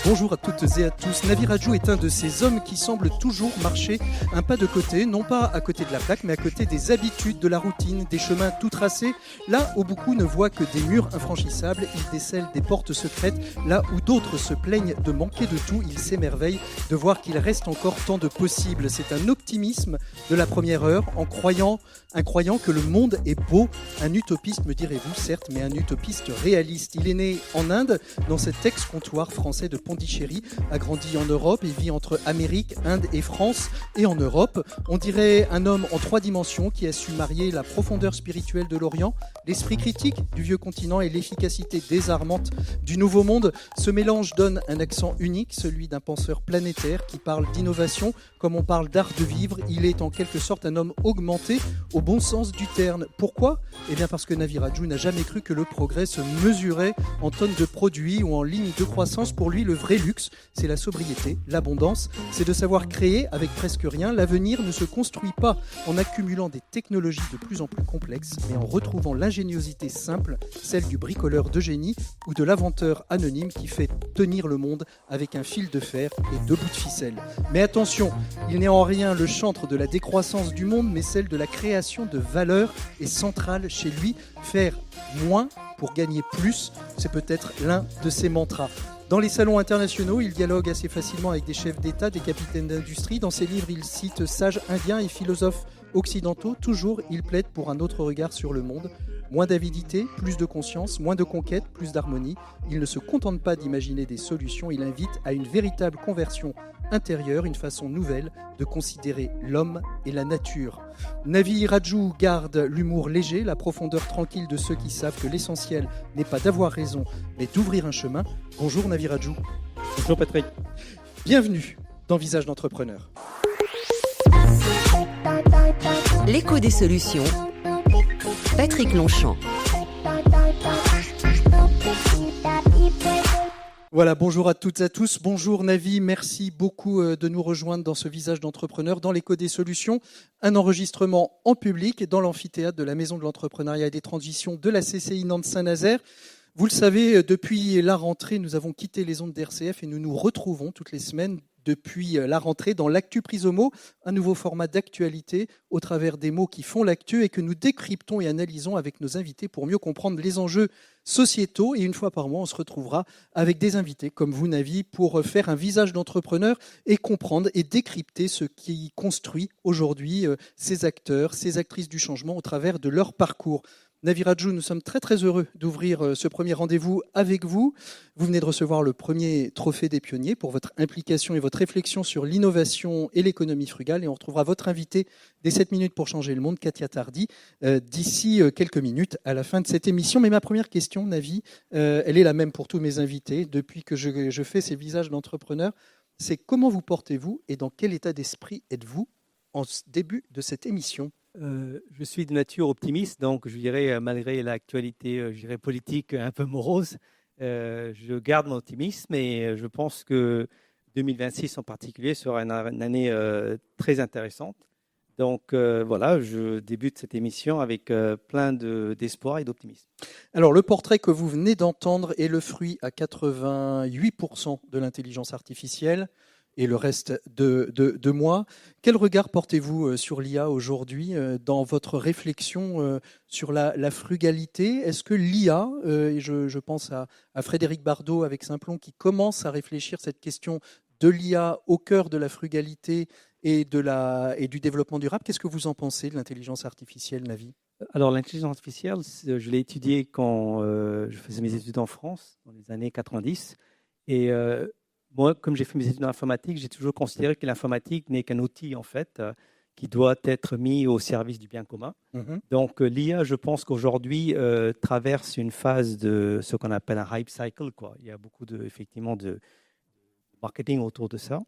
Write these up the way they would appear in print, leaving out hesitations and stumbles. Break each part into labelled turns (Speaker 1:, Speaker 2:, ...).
Speaker 1: Bonjour à toutes et à tous. Navi Raju est un de ces hommes qui semblent toujours marcher un pas de côté, non pas à côté de la plaque, mais à côté des habitudes, de la routine, des chemins tout tracés. Là où beaucoup ne voient que des murs infranchissables, il décèle des portes secrètes. Là où d'autres se plaignent de manquer de tout, il s'émerveille de voir qu'il reste encore tant de possibles. C'est un optimisme de la première heure, un croyant que le monde est beau. Un utopiste, me direz-vous, certes, mais un utopiste réaliste. Il est né en Inde, dans cet ex-comptoir français de Pondichéry, a grandi en Europe et vit entre Amérique, Inde et France et en Europe. On dirait un homme en 3 dimensions qui a su marier la profondeur spirituelle de l'Orient, l'esprit critique du vieux continent et l'efficacité désarmante du nouveau monde. Ce mélange donne un accent unique, celui d'un penseur planétaire qui parle d'innovation comme on parle d'art de vivre. Il est en quelque sorte un homme augmenté au bon sens du terme. Pourquoi ? Eh bien parce que Navi Raju n'a jamais cru que le progrès se mesurait en tonnes de produits ou en lignes de croissance. Pour lui, le vrai luxe, c'est la sobriété, l'abondance, c'est de savoir créer avec presque rien. L'avenir ne se construit pas en accumulant des technologies de plus en plus complexes, mais en retrouvant l'ingéniosité simple, celle du bricoleur de génie ou de l'inventeur anonyme qui fait tenir le monde avec un fil de fer et 2 bouts de ficelle. Mais attention, il n'est en rien le chantre de la décroissance du monde, mais celle de la création de valeur est centrale chez lui. Faire moins pour gagner plus, c'est peut-être l'un de ses mantras. Dans les salons internationaux, il dialogue assez facilement avec des chefs d'État, des capitaines d'industrie. Dans ses livres, il cite sages indiens et philosophes occidentaux. Toujours, il plaide pour un autre regard sur le monde. Moins d'avidité, plus de conscience, moins de conquête, plus d'harmonie. Il ne se contente pas d'imaginer des solutions, il invite à une véritable conversion intérieure, une façon nouvelle de considérer l'homme et la nature. Navi Raju garde l'humour léger, la profondeur tranquille de ceux qui savent que l'essentiel n'est pas d'avoir raison, mais d'ouvrir un chemin. Bonjour Navi Raju.
Speaker 2: Bonjour Patrick.
Speaker 1: Bienvenue dans Visage d'entrepreneur.
Speaker 3: L'écho des solutions. Patrick Longchamp.
Speaker 1: Voilà, bonjour à toutes et à tous. Bonjour Navi, merci beaucoup de nous rejoindre dans ce Visage d'entrepreneur, dans l'écho des solutions, un enregistrement en public dans l'amphithéâtre de la Maison de l'entrepreneuriat et des transitions de la CCI Nantes-Saint-Nazaire. Vous le savez, depuis la rentrée, nous avons quitté les ondes d'RCF et nous nous retrouvons toutes les semaines depuis la rentrée dans l'Actu Prise au mot, un nouveau format d'actualité au travers des mots qui font l'actu et que nous décryptons et analysons avec nos invités pour mieux comprendre les enjeux sociétaux. Et une fois par mois, on se retrouvera avec des invités comme vous, Navi, pour faire un visage d'entrepreneur et comprendre et décrypter ce qui construit aujourd'hui ces acteurs, ces actrices du changement au travers de leur parcours. Navi Raju, nous sommes très très heureux d'ouvrir ce premier rendez-vous avec vous. Vous venez de recevoir le premier trophée des pionniers pour votre implication et votre réflexion sur l'innovation et l'économie frugale. Et on retrouvera votre invité des 7 minutes pour changer le monde, Katia Tardy, d'ici quelques minutes à la fin de cette émission. Mais ma première question, Navi, elle est la même pour tous mes invités depuis que je fais ces visages d'entrepreneurs. C'est comment vous portez-vous et dans quel état d'esprit êtes-vous en début de cette émission ?
Speaker 2: Je suis de nature optimiste, donc je dirais, malgré l'actualité politique un peu morose, je garde mon optimisme et je pense que 2026 en particulier sera une année très intéressante. Donc voilà, je débute cette émission avec plein d'espoir et d'optimisme.
Speaker 1: Alors le portrait que vous venez d'entendre est le fruit à 88% de l'intelligence artificielle et le reste de moi. Quel regard portez-vous sur l'IA aujourd'hui dans votre réflexion sur la frugalité ? Est-ce que l'IA, et je pense à Frédéric Bardot avec Simplon qui commence à réfléchir cette question de l'IA au cœur de la frugalité et du développement durable, qu'est-ce que vous en pensez de l'intelligence artificielle, Navi ?
Speaker 2: Alors l'intelligence artificielle, je l'ai étudiée quand je faisais mes études en France, dans les années 90, et moi, comme j'ai fait mes études en informatique, j'ai toujours considéré que l'informatique n'est qu'un outil, en fait, qui doit être mis au service du bien commun. Donc, l'IA, je pense qu'aujourd'hui, traverse une phase de ce qu'on appelle un hype cycle, quoi. Il y a beaucoup, effectivement, de marketing autour de ça.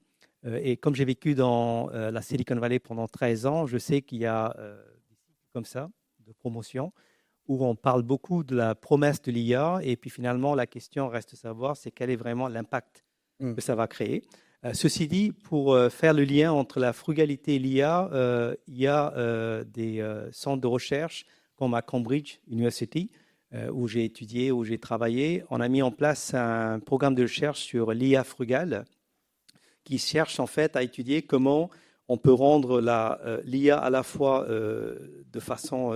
Speaker 2: Et comme j'ai vécu dans la Silicon Valley pendant 13 ans, je sais qu'il y a des cycles comme ça, de promotion, où on parle beaucoup de la promesse de l'IA. Et puis, finalement, la question reste de savoir, c'est quel est vraiment l'impact que ça va créer. Ceci dit, pour faire le lien entre la frugalité et l'IA, il y a des centres de recherche comme à Cambridge University, où j'ai étudié, où j'ai travaillé. On a mis en place un programme de recherche sur l'IA frugale qui cherche en fait à étudier comment on peut rendre l'IA à la fois de façon,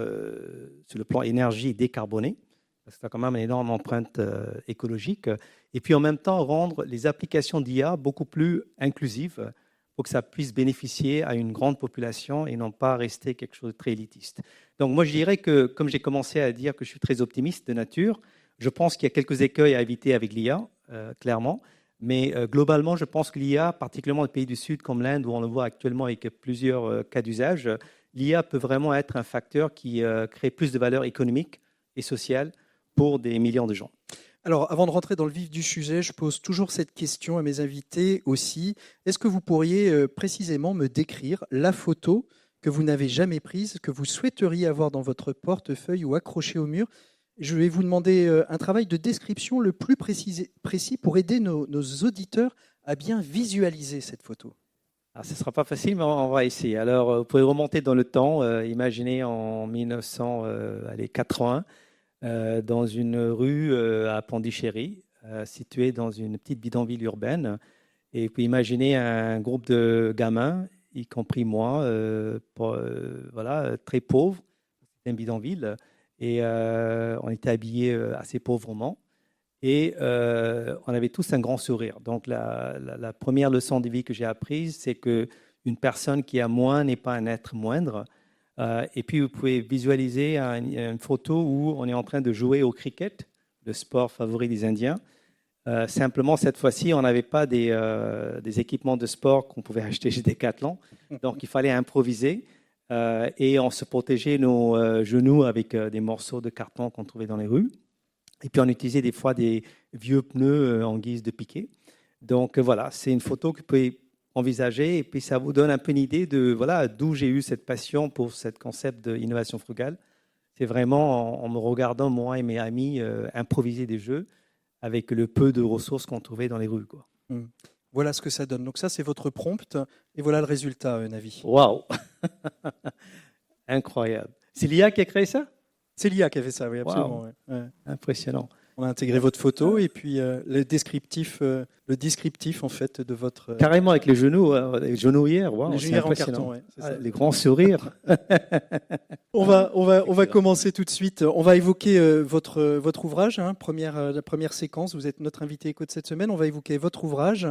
Speaker 2: sur le plan énergie, décarbonée, parce que ça a quand même une énorme empreinte écologique, et puis en même temps rendre les applications d'IA beaucoup plus inclusives pour que ça puisse bénéficier à une grande population et non pas rester quelque chose de très élitiste. Donc moi je dirais que, comme j'ai commencé à dire que je suis très optimiste de nature, je pense qu'il y a quelques écueils à éviter avec l'IA, clairement. Mais globalement, je pense que l'IA, particulièrement dans les pays du Sud comme l'Inde, où on le voit actuellement avec plusieurs cas d'usage, l'IA peut vraiment être un facteur qui crée plus de valeur économique et sociale pour des millions de gens.
Speaker 1: Alors, avant de rentrer dans le vif du sujet, je pose toujours cette question à mes invités aussi. Est-ce que vous pourriez précisément me décrire la photo que vous n'avez jamais prise, que vous souhaiteriez avoir dans votre portefeuille ou accrochée au mur ? Je vais vous demander un travail de description le plus précis pour aider nos auditeurs à bien visualiser cette photo.
Speaker 2: Alors, ce ne sera pas facile, mais on va essayer. Alors, vous pouvez remonter dans le temps. Imaginez en 1980, dans une rue à Pondichéry, située dans une petite bidonville urbaine. Et puis, imaginez un groupe de gamins, y compris moi, voilà, très pauvres. C'était un bidonville. Et on était habillés assez pauvrement. Et on avait tous un grand sourire. Donc, la première leçon de vie que j'ai apprise, c'est qu'une personne qui a moins n'est pas un être moindre. Et puis, vous pouvez visualiser une photo où on est en train de jouer au cricket, le sport favori des Indiens. Simplement, cette fois-ci, on n'avait pas des équipements de sport qu'on pouvait acheter chez Decathlon. Donc, il fallait improviser. Et on se protégeait nos genoux avec des morceaux de carton qu'on trouvait dans les rues. Et puis on utilisait des fois des vieux pneus en guise de piquet. Donc voilà, c'est une photo que vous pouvez envisager et puis ça vous donne un peu une idée de voilà, d'où j'ai eu cette passion pour ce concept d'innovation frugale. C'est vraiment en me regardant, moi et mes amis, improviser des jeux avec le peu de ressources qu'on trouvait dans les rues, quoi.
Speaker 1: Voilà ce que ça donne. Donc ça, c'est votre prompt. Et voilà le résultat, Navi.
Speaker 2: Waouh. Incroyable. C'est l'IA qui a créé ça ?
Speaker 1: C'est l'IA qui a fait ça, oui, absolument.
Speaker 2: Wow.
Speaker 1: Ouais.
Speaker 2: Impressionnant.
Speaker 1: On a intégré votre photo et puis le descriptif en fait de votre...
Speaker 2: Carrément avec les genoux hier. Wow,
Speaker 1: les genoux en carton, ouais, c'est ça.
Speaker 2: Les grands sourires.
Speaker 1: On va commencer tout de suite. On va évoquer votre ouvrage, hein, la première séquence. Vous êtes notre invité éco de cette semaine. On va évoquer votre ouvrage.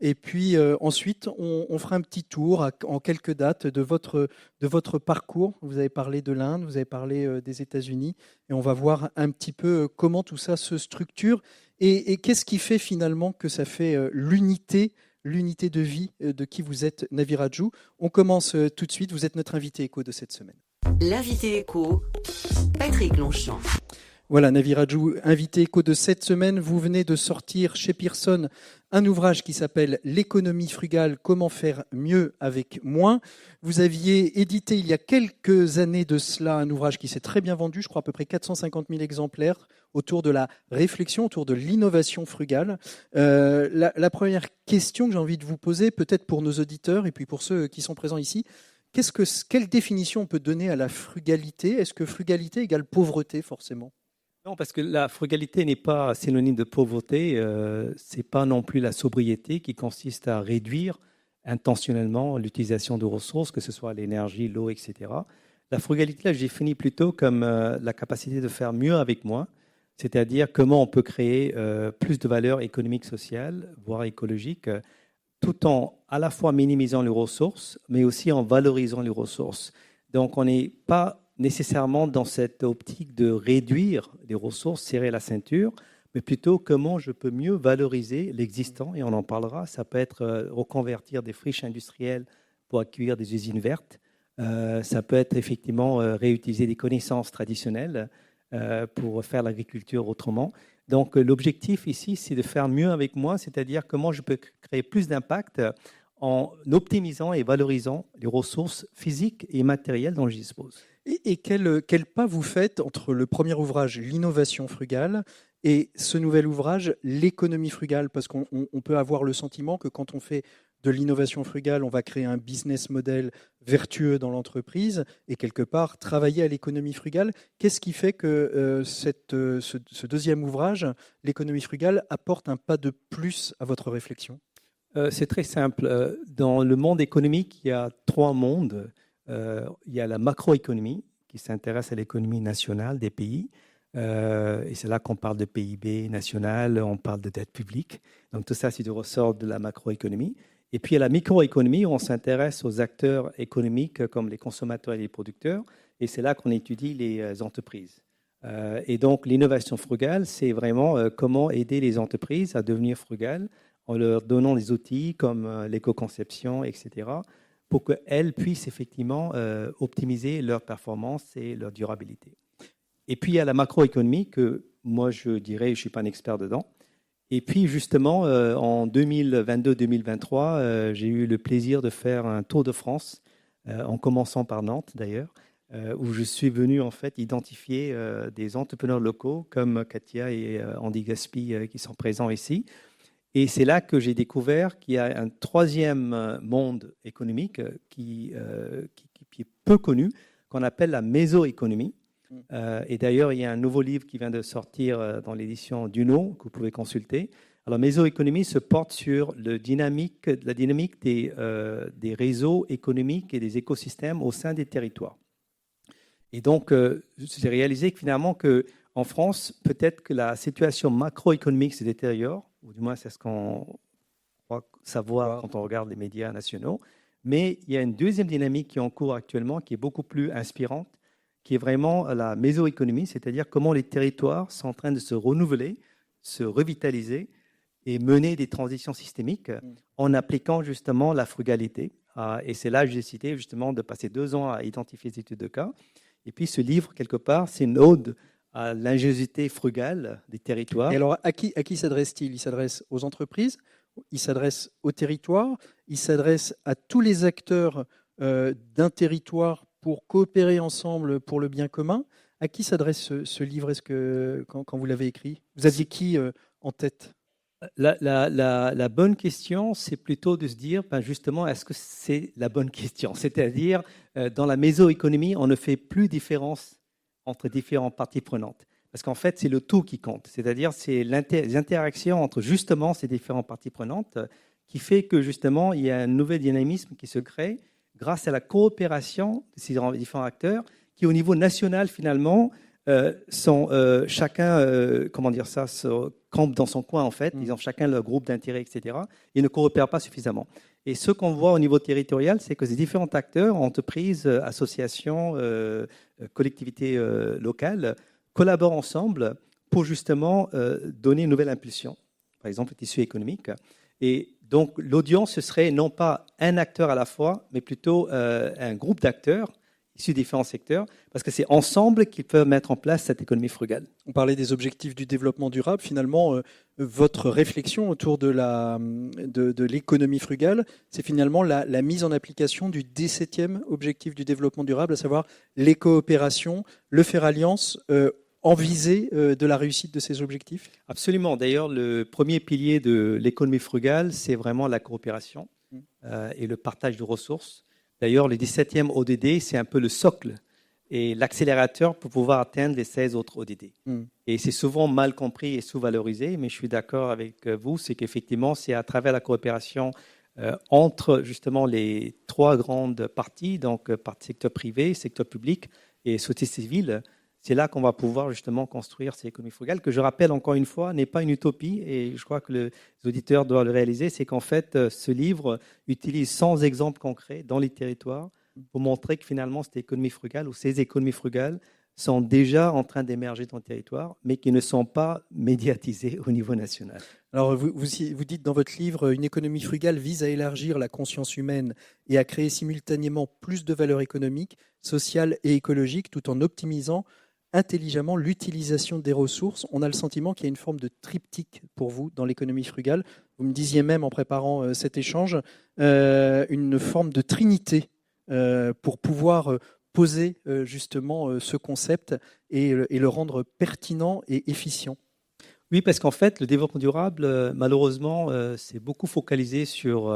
Speaker 1: Et puis ensuite, on fera un petit tour en quelques dates de votre parcours. Vous avez parlé de l'Inde, vous avez parlé des États-Unis, et on va voir un petit peu comment tout ça se structure et qu'est-ce qui fait finalement que ça fait l'unité de vie de qui vous êtes, Navi Radjou. On commence tout de suite. Vous êtes notre invité éco de cette semaine.
Speaker 3: L'invité éco, Patrick Longchamp.
Speaker 1: Voilà, Navi Radjou, invité éco de cette semaine. Vous venez de sortir chez Pearson un ouvrage qui s'appelle « L'économie frugale, comment faire mieux avec moins ». Vous aviez édité il y a quelques années de cela un ouvrage qui s'est très bien vendu, je crois à peu près 450 000 exemplaires, autour de la réflexion, autour de l'innovation frugale. La première question que j'ai envie de vous poser, peut-être pour nos auditeurs et puis pour ceux qui sont présents ici, quelle définition on peut donner à la frugalité ? Est-ce que frugalité égale pauvreté forcément ?
Speaker 2: Non, parce que la frugalité n'est pas synonyme de pauvreté. Ce n'est pas non plus la sobriété qui consiste à réduire intentionnellement l'utilisation de ressources, que ce soit l'énergie, l'eau, etc. La frugalité, là, j'ai définie plutôt comme la capacité de faire mieux avec moins, c'est-à-dire comment on peut créer plus de valeur économique, sociale, voire écologique, tout en à la fois minimisant les ressources, mais aussi en valorisant les ressources. Donc, on n'est pas nécessairement dans cette optique de réduire les ressources, serrer la ceinture, mais plutôt comment je peux mieux valoriser l'existant, et on en parlera. Ça peut être reconvertir des friches industrielles pour accueillir des usines vertes. Ça peut être effectivement réutiliser des connaissances traditionnelles pour faire l'agriculture autrement. Donc l'objectif ici, c'est de faire mieux avec moi, c'est-à-dire comment je peux créer plus d'impact en optimisant et valorisant les ressources physiques et matérielles dont je dispose.
Speaker 1: Et quel pas vous faites entre le premier ouvrage, l'innovation frugale, Et ce nouvel ouvrage, l'économie frugale, parce qu'on peut avoir le sentiment que quand on fait de l'innovation frugale, on va créer un business model vertueux dans l'entreprise et quelque part travailler à l'économie frugale. Qu'est-ce qui fait que ce deuxième ouvrage, l'économie frugale, apporte un pas de plus à votre réflexion ?
Speaker 2: C'est très simple. Dans le monde économique, il y a 3 mondes. Il y a la macroéconomie qui s'intéresse à l'économie nationale des pays. Et c'est là qu'on parle de PIB national, on parle de dette publique. Donc tout ça, c'est du ressort de la macroéconomie. Et puis il y a la microéconomie où on s'intéresse aux acteurs économiques comme les consommateurs et les producteurs. Et c'est là qu'on étudie les entreprises. Et donc l'innovation frugale, c'est vraiment comment aider les entreprises à devenir frugales en leur donnant des outils comme l'éco-conception, etc., pour qu'elles puissent effectivement optimiser leur performance et leur durabilité. Et puis, il y a la macroéconomie que moi, je dirais, je ne suis pas un expert dedans. Et puis, justement, en 2022-2023, j'ai eu le plaisir de faire un tour de France, en commençant par Nantes d'ailleurs, où je suis venu en fait identifier des entrepreneurs locaux comme Katia et Andy Gaspi qui sont présents ici. Et c'est là que j'ai découvert qu'il y a un troisième monde économique qui est peu connu, qu'on appelle la mésoéconomie. Et d'ailleurs, il y a un nouveau livre qui vient de sortir dans l'édition Duno, que vous pouvez consulter. Alors, mésoéconomie se porte sur la dynamique des réseaux économiques et des écosystèmes au sein des territoires. Et donc, j'ai réalisé que finalement, qu'en France, peut-être que la situation macroéconomique se détériore, ou du moins c'est ce qu'on croit savoir quand on regarde les médias nationaux. Mais il y a une deuxième dynamique qui est en cours actuellement, qui est beaucoup plus inspirante, qui est vraiment la mésoéconomie, c'est-à-dire comment les territoires sont en train de se renouveler, se revitaliser et mener des transitions systémiques en appliquant justement la frugalité. Et c'est là que j'ai décidé justement de passer 2 ans à identifier les études de cas. Et puis ce livre, quelque part, c'est une ode à l'ingéniosité frugale des territoires.
Speaker 1: Et alors, à qui s'adresse-t-il ? Il s'adresse aux entreprises, il s'adresse aux territoires, il s'adresse à tous les acteurs d'un territoire pour coopérer ensemble pour le bien commun. À qui s'adresse ce livre ? Est-ce que, quand vous l'avez écrit, vous aviez qui en tête ?
Speaker 2: La bonne question, c'est plutôt de se dire, justement, est-ce que c'est la bonne question ? C'est-à-dire, dans la mésoéconomie, on ne fait plus différence entre différentes parties prenantes. Parce qu'en fait, c'est le tout qui compte. C'est-à-dire, c'est les interactions entre justement ces différentes parties prenantes qui fait que justement, il y a un nouvel dynamisme qui se crée grâce à la coopération de ces différents acteurs qui, au niveau national, finalement, sont chacun, se campent dans son coin, en fait. Ils ont chacun leur groupe d'intérêt, etc. Ils ne coopèrent pas suffisamment. Et ce qu'on voit au niveau territorial, c'est que ces différents acteurs, entreprises, associations, collectivités locales, collaborent ensemble pour justement donner une nouvelle impulsion. Par exemple, le tissu économique. Et donc, l'audience, ce serait non pas un acteur à la fois, mais plutôt un groupe d'acteurs issus de différents secteurs, parce que c'est ensemble qu'ils peuvent mettre en place cette économie frugale.
Speaker 1: On parlait des objectifs du développement durable. Finalement, votre réflexion autour de l'économie frugale, c'est finalement la mise en application du 17e objectif du développement durable, à savoir les coopérations, le faire alliance, en visée de la réussite de ces objectifs ?
Speaker 2: Absolument. D'ailleurs, le premier pilier de l'économie frugale, c'est vraiment la coopération et le partage de ressources. D'ailleurs, le 17e ODD, c'est un peu le socle et l'accélérateur pour pouvoir atteindre les 16 autres ODD. Et c'est souvent mal compris et sous-valorisé, mais je suis d'accord avec vous, c'est qu'effectivement, c'est à travers la coopération entre justement les 3 grandes parties, donc secteur privé, secteur public et société civile. C'est là qu'on va pouvoir justement construire cette économie frugale, que je rappelle encore une fois, n'est pas une utopie, et je crois que les auditeurs doivent le réaliser, c'est qu'en fait, ce livre utilise 100 exemples concrets dans les territoires pour montrer que finalement, cette économie frugale ou ces économies frugales sont déjà en train d'émerger dans le territoire, mais qui ne sont pas médiatisées au niveau national.
Speaker 1: Alors, vous dites dans votre livre, une économie frugale vise à élargir la conscience humaine et à créer simultanément plus de valeur économique, sociale et écologique, tout en optimisant intelligemment l'utilisation des ressources. On a le sentiment qu'il y a une forme de triptyque pour vous dans l'économie frugale. Vous me disiez même en préparant cet échange, une forme de trinité pour pouvoir poser justement ce concept et le rendre pertinent et efficient.
Speaker 2: Oui, parce qu'en fait, le développement durable, malheureusement, c'est beaucoup focalisé sur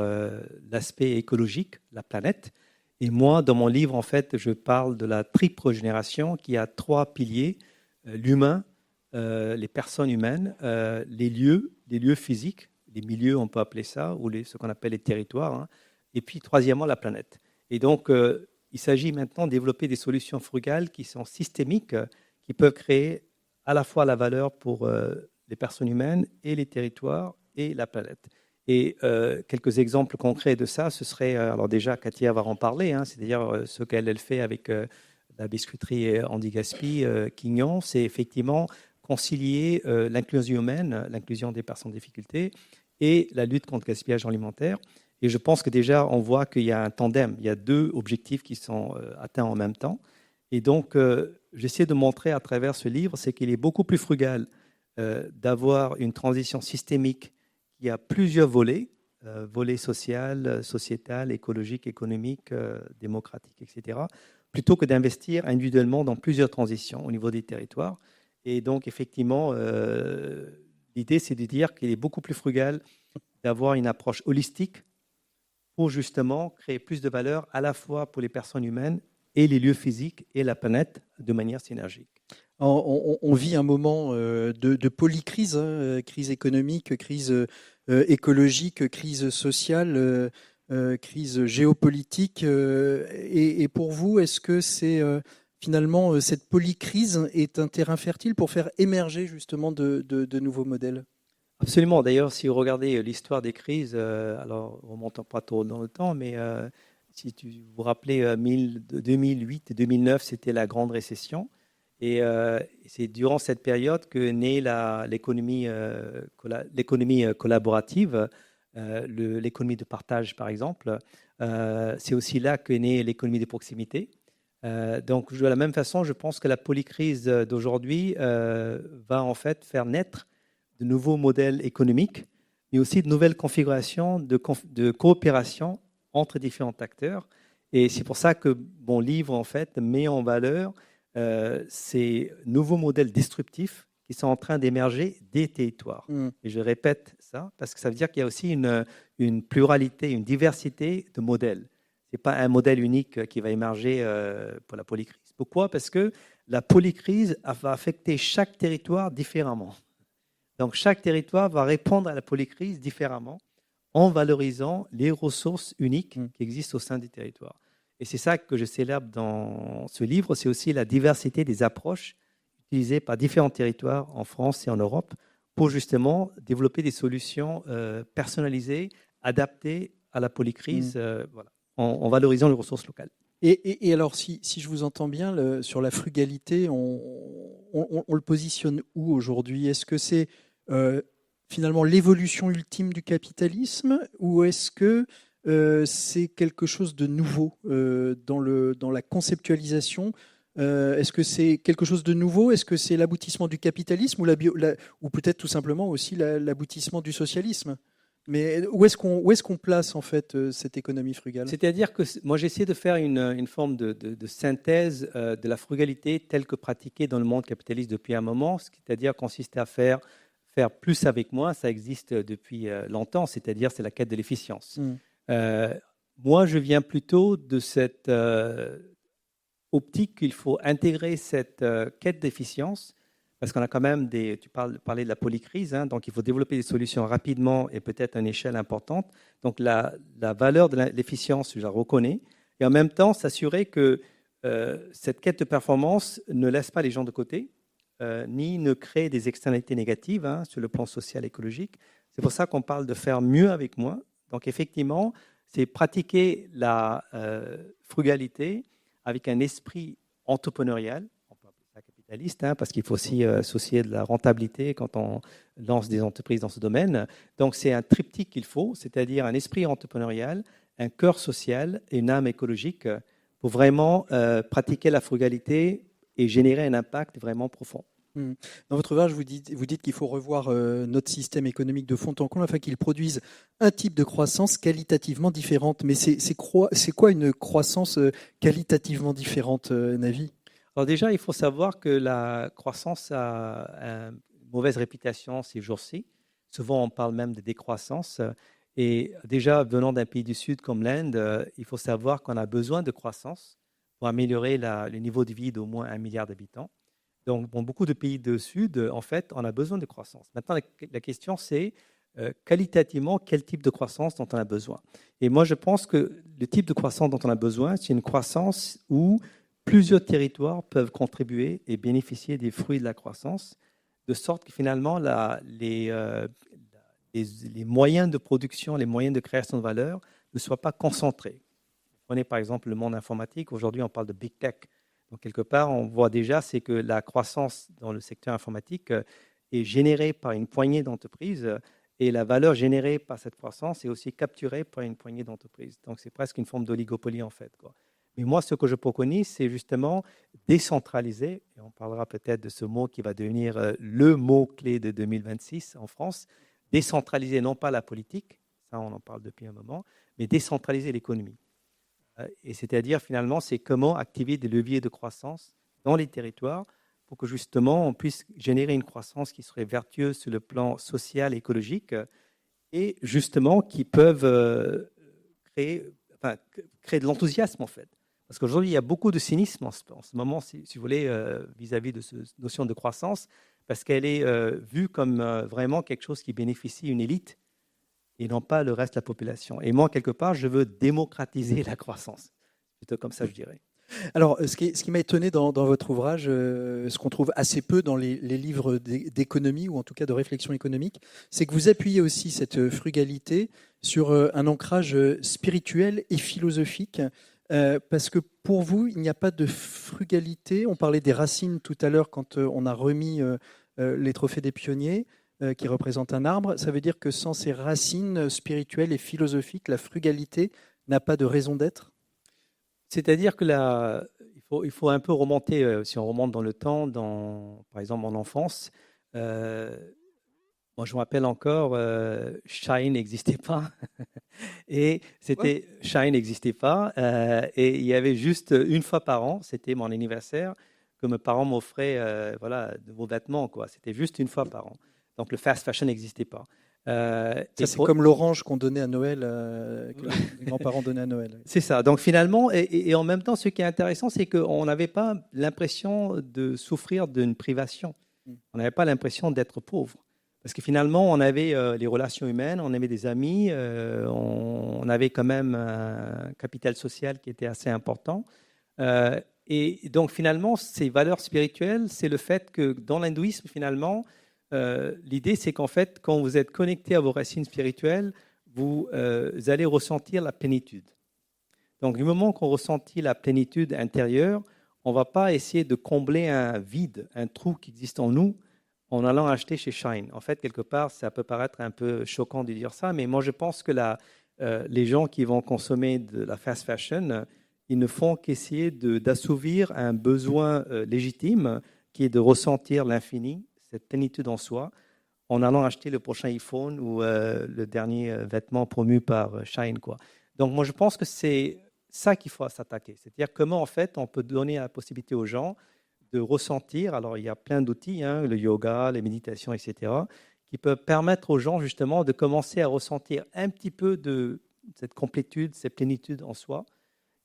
Speaker 2: l'aspect écologique, la planète. Et moi, dans mon livre, en fait, je parle de la triple génération qui a 3 piliers, l'humain, les personnes humaines, les lieux physiques, les milieux, on peut appeler ça, ou ce qu'on appelle les territoires, hein, et puis troisièmement, la planète. Et donc, il s'agit maintenant de développer des solutions frugales qui sont systémiques, qui peuvent créer à la fois la valeur pour les personnes humaines et les territoires et la planète. Et quelques exemples concrets de ça, ce serait, alors déjà, Katia va en parler, hein, c'est-à-dire ce qu'elle fait avec la biscuiterie Andy Gaspi, Quignon, c'est effectivement concilier l'inclusion humaine, l'inclusion des personnes en difficulté et la lutte contre le gaspillage alimentaire. Et je pense que déjà, on voit qu'il y a un tandem, il y a 2 objectifs qui sont atteints en même temps. Et donc, j'essaie de montrer à travers ce livre, c'est qu'il est beaucoup plus frugal d'avoir une transition systémique qui a plusieurs volets, volets social, sociétal, écologique, économique, démocratique, etc., plutôt que d'investir individuellement dans plusieurs transitions au niveau des territoires. Et donc, effectivement, l'idée, c'est de dire qu'il est beaucoup plus frugal d'avoir une approche holistique pour justement créer plus de valeur à la fois pour les personnes humaines et les lieux physiques et la planète de manière synergique.
Speaker 1: On vit un moment de polycrise, hein, crise économique, crise écologique, crise sociale, crise géopolitique. Et pour vous, est-ce que c'est finalement cette polycrise est un terrain fertile pour faire émerger justement de nouveaux modèles ?
Speaker 2: Absolument. D'ailleurs, si vous regardez l'histoire des crises, alors remontant pas trop dans le temps, mais si vous vous rappelez 2008 et 2009, c'était la grande récession. Et c'est durant cette période que naît l'économie collaborative, l'économie de partage, par exemple. C'est aussi là que naît l'économie de proximité. Donc, de la même façon, je pense que la polycrise d'aujourd'hui va en fait faire naître de nouveaux modèles économiques, mais aussi de nouvelles configurations de coopération entre différents acteurs. Et c'est pour ça que mon livre, en fait, met en valeur ces nouveaux modèles destructifs qui sont en train d'émerger des territoires. Et je répète ça, parce que ça veut dire qu'il y a aussi une pluralité, une diversité de modèles. Ce n'est pas un modèle unique qui va émerger pour la polycrise. Pourquoi ? Parce que la polycrise va affecter chaque territoire différemment. Donc, chaque territoire va répondre à la polycrise différemment en valorisant les ressources uniques qui existent au sein du territoire. Et c'est ça que je célèbre dans ce livre, c'est aussi la diversité des approches utilisées par différents territoires en France et en Europe pour justement développer des solutions personnalisées, adaptées à la polycrise, voilà, en valorisant les ressources locales.
Speaker 1: Et alors, si je vous entends bien, sur la frugalité, on le positionne où aujourd'hui ? Est-ce que c'est finalement l'évolution ultime du capitalisme ou est-ce que c'est quelque chose de nouveau dans la conceptualisation ? Est-ce que c'est quelque chose de nouveau ? Est-ce que c'est l'aboutissement du capitalisme ou peut-être tout simplement aussi l'aboutissement du socialisme ? Mais où est-ce qu'on place en fait cette économie frugale ?
Speaker 2: C'est-à-dire que moi j'essaie de faire une forme de synthèse de la frugalité telle que pratiquée dans le monde capitaliste depuis un moment, c'est-à-dire consiste à faire plus avec moins, ça existe depuis longtemps, c'est-à-dire c'est la quête de l'efficience. Moi je viens plutôt de cette optique qu'il faut intégrer cette quête d'efficience. Parce qu'on a quand même tu parlais de la polycrise, hein, donc il faut développer des solutions rapidement et peut-être à une échelle importante. Donc la valeur de l'efficience, je la reconnais. Et en même temps, s'assurer que cette quête de performance ne laisse pas les gens de côté, ni ne crée des externalités négatives sur le plan social et écologique. C'est pour ça qu'on parle de faire mieux avec moins. Donc effectivement, c'est pratiquer la frugalité avec un esprit entrepreneurial, capitaliste, parce qu'il faut aussi associer de la rentabilité quand on lance des entreprises dans ce domaine. Donc c'est un triptyque qu'il faut, c'est-à-dire un esprit entrepreneurial, un cœur social et une âme écologique pour vraiment pratiquer la frugalité et générer un impact vraiment profond.
Speaker 1: Dans votre ouvrage, vous dites qu'il faut revoir notre système économique de fond en comble afin qu'il produise un type de croissance qualitativement différente. Mais c'est quoi une croissance qualitativement différente, Navi ?
Speaker 2: Alors déjà, il faut savoir que la croissance a une mauvaise réputation ces jours-ci. Souvent, on parle même de décroissance. Et déjà, venant d'un pays du Sud comme l'Inde, il faut savoir qu'on a besoin de croissance pour améliorer le niveau de vie d'au moins 1 milliard d'habitants. Donc, dans beaucoup de pays du Sud, en fait, on a besoin de croissance. Maintenant, la question, c'est qualitativement, quel type de croissance dont on a besoin. Et moi, je pense que le type de croissance dont on a besoin, c'est une croissance où plusieurs territoires peuvent contribuer et bénéficier des fruits de la croissance, de sorte que finalement, les moyens de production, les moyens de création de valeur ne soient pas concentrés. Prenez par exemple le monde informatique. Aujourd'hui, on parle de big tech. Donc, quelque part, on voit déjà, c'est que la croissance dans le secteur informatique est générée par une poignée d'entreprises et la valeur générée par cette croissance est aussi capturée par une poignée d'entreprises. Donc, c'est presque une forme d'oligopolie, en fait, quoi. Mais moi, ce que je préconise, c'est justement décentraliser, et on parlera peut-être de ce mot qui va devenir le mot-clé de 2026 en France, décentraliser non pas la politique, ça on en parle depuis un moment, mais décentraliser l'économie. Et c'est-à-dire finalement, c'est comment activer des leviers de croissance dans les territoires pour que justement on puisse générer une croissance qui serait vertueuse sur le plan social et écologique et justement qui peuvent créer de l'enthousiasme en fait. Parce qu'aujourd'hui, il y a beaucoup de cynisme en ce moment, si vous voulez, vis-à-vis de cette notion de croissance, parce qu'elle est vue comme vraiment quelque chose qui bénéficie à une élite et non pas le reste de la population. Et moi, quelque part, je veux démocratiser la croissance. Plutôt comme ça, je dirais.
Speaker 1: Alors, ce qui m'a étonné dans votre ouvrage, ce qu'on trouve assez peu dans les livres d'économie, ou en tout cas de réflexion économique, c'est que vous appuyez aussi cette frugalité sur un ancrage spirituel et philosophique. Parce que pour vous, il n'y a pas de frugalité. On parlait des racines tout à l'heure quand on a remis les trophées des pionniers qui représentent un arbre. Ça veut dire que sans ces racines spirituelles et philosophiques, la frugalité n'a pas de raison d'être?
Speaker 2: C'est-à-dire que il faut un peu remonter, si on remonte dans le temps, par exemple mon enfance. Moi, je me rappelle encore, Shine n'existait pas. Et Shine n'existait pas. Et il y avait juste une fois par an, c'était mon anniversaire, que mes parents m'offraient de beaux vêtements, quoi. C'était juste une fois par an. Donc le fast fashion n'existait pas.
Speaker 1: Ça, c'est comme l'orange qu'on donnait à Noël, que les grands-parents donnaient à Noël.
Speaker 2: C'est ça. Donc finalement, et en même temps, ce qui est intéressant, c'est qu'on n'avait pas l'impression de souffrir d'une privation. On n'avait pas l'impression d'être pauvre. Parce que finalement, on avait les relations humaines, on avait des amis, on avait quand même un capital social qui était assez important. Et donc finalement, ces valeurs spirituelles, c'est le fait que dans l'hindouisme, finalement, l'idée c'est qu'en fait, quand vous êtes connecté à vos racines spirituelles, vous allez ressentir la plénitude. Donc du moment qu'on ressentit la plénitude intérieure, on ne va pas essayer de combler un vide, un trou qui existe en nous, en allant acheter chez Shine. En fait, quelque part, ça peut paraître un peu choquant de dire ça, mais moi, je pense que les gens qui vont consommer de la fast fashion, ils ne font qu'essayer d'assouvir un besoin légitime qui est de ressentir l'infini, cette plénitude en soi, en allant acheter le prochain iPhone ou le dernier vêtement promu par Shine, quoi. Donc, moi, je pense que c'est ça qu'il faut s'attaquer. C'est-à-dire comment, en fait, on peut donner la possibilité aux gens de ressentir, alors il y a plein d'outils, le yoga, les méditations, etc., qui peuvent permettre aux gens justement de commencer à ressentir un petit peu de cette complétude, cette plénitude en soi,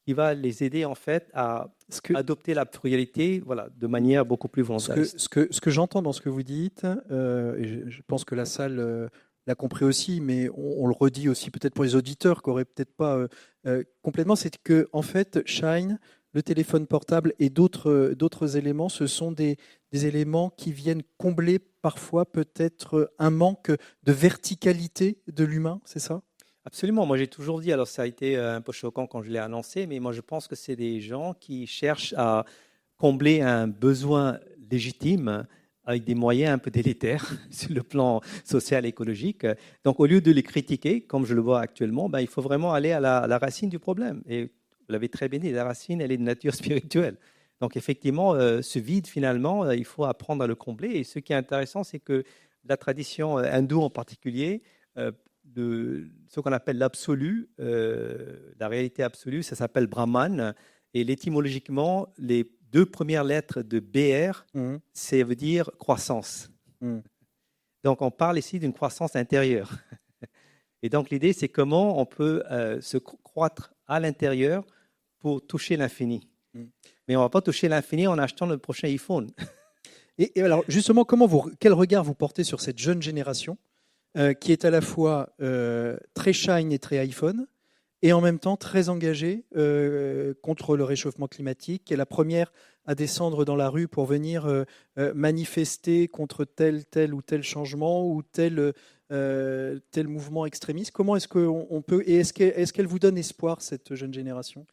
Speaker 2: qui va les aider en fait à adopter la frugalité de manière beaucoup plus volontariste.
Speaker 1: Ce que j'entends dans ce que vous dites, et je pense que la salle l'a compris aussi, mais on le redit aussi peut-être pour les auditeurs qui n'auraient peut-être pas complètement, c'est que en fait, Shine, le téléphone portable et d'autres éléments, ce sont des éléments qui viennent combler parfois peut-être un manque de verticalité de l'humain, c'est ça?
Speaker 2: Absolument. Moi, j'ai toujours dit, alors ça a été un peu choquant quand je l'ai annoncé, mais moi, je pense que c'est des gens qui cherchent à combler un besoin légitime avec des moyens un peu délétères sur le plan social et écologique. Donc, au lieu de les critiquer, comme je le vois actuellement, il faut vraiment aller à la racine du problème. Et vous l'avez très bien dit, la racine, elle est de nature spirituelle. Donc, effectivement, ce vide, finalement, il faut apprendre à le combler. Et ce qui est intéressant, c'est que la tradition hindoue en particulier, ce qu'on appelle l'absolu, la réalité absolue, ça s'appelle Brahman. Et étymologiquement, les 2 premières lettres de BR, ça veut dire croissance.
Speaker 1: Mm.
Speaker 2: Donc, on parle ici d'une croissance intérieure. Et donc, l'idée, c'est comment on peut se croître à l'intérieur pour toucher l'infini.
Speaker 1: Mm.
Speaker 2: Mais on ne va pas toucher l'infini en achetant le prochain iPhone.
Speaker 1: Et alors, justement, quel regard vous portez sur cette jeune génération qui est à la fois très shine et très iPhone, et en même temps très engagée contre le réchauffement climatique, qui est la première à descendre dans la rue pour venir manifester contre tel ou tel changement ou tel mouvement extrémiste. Comment est-ce qu'on peut, et est-ce qu'elle vous donne espoir, cette jeune génération?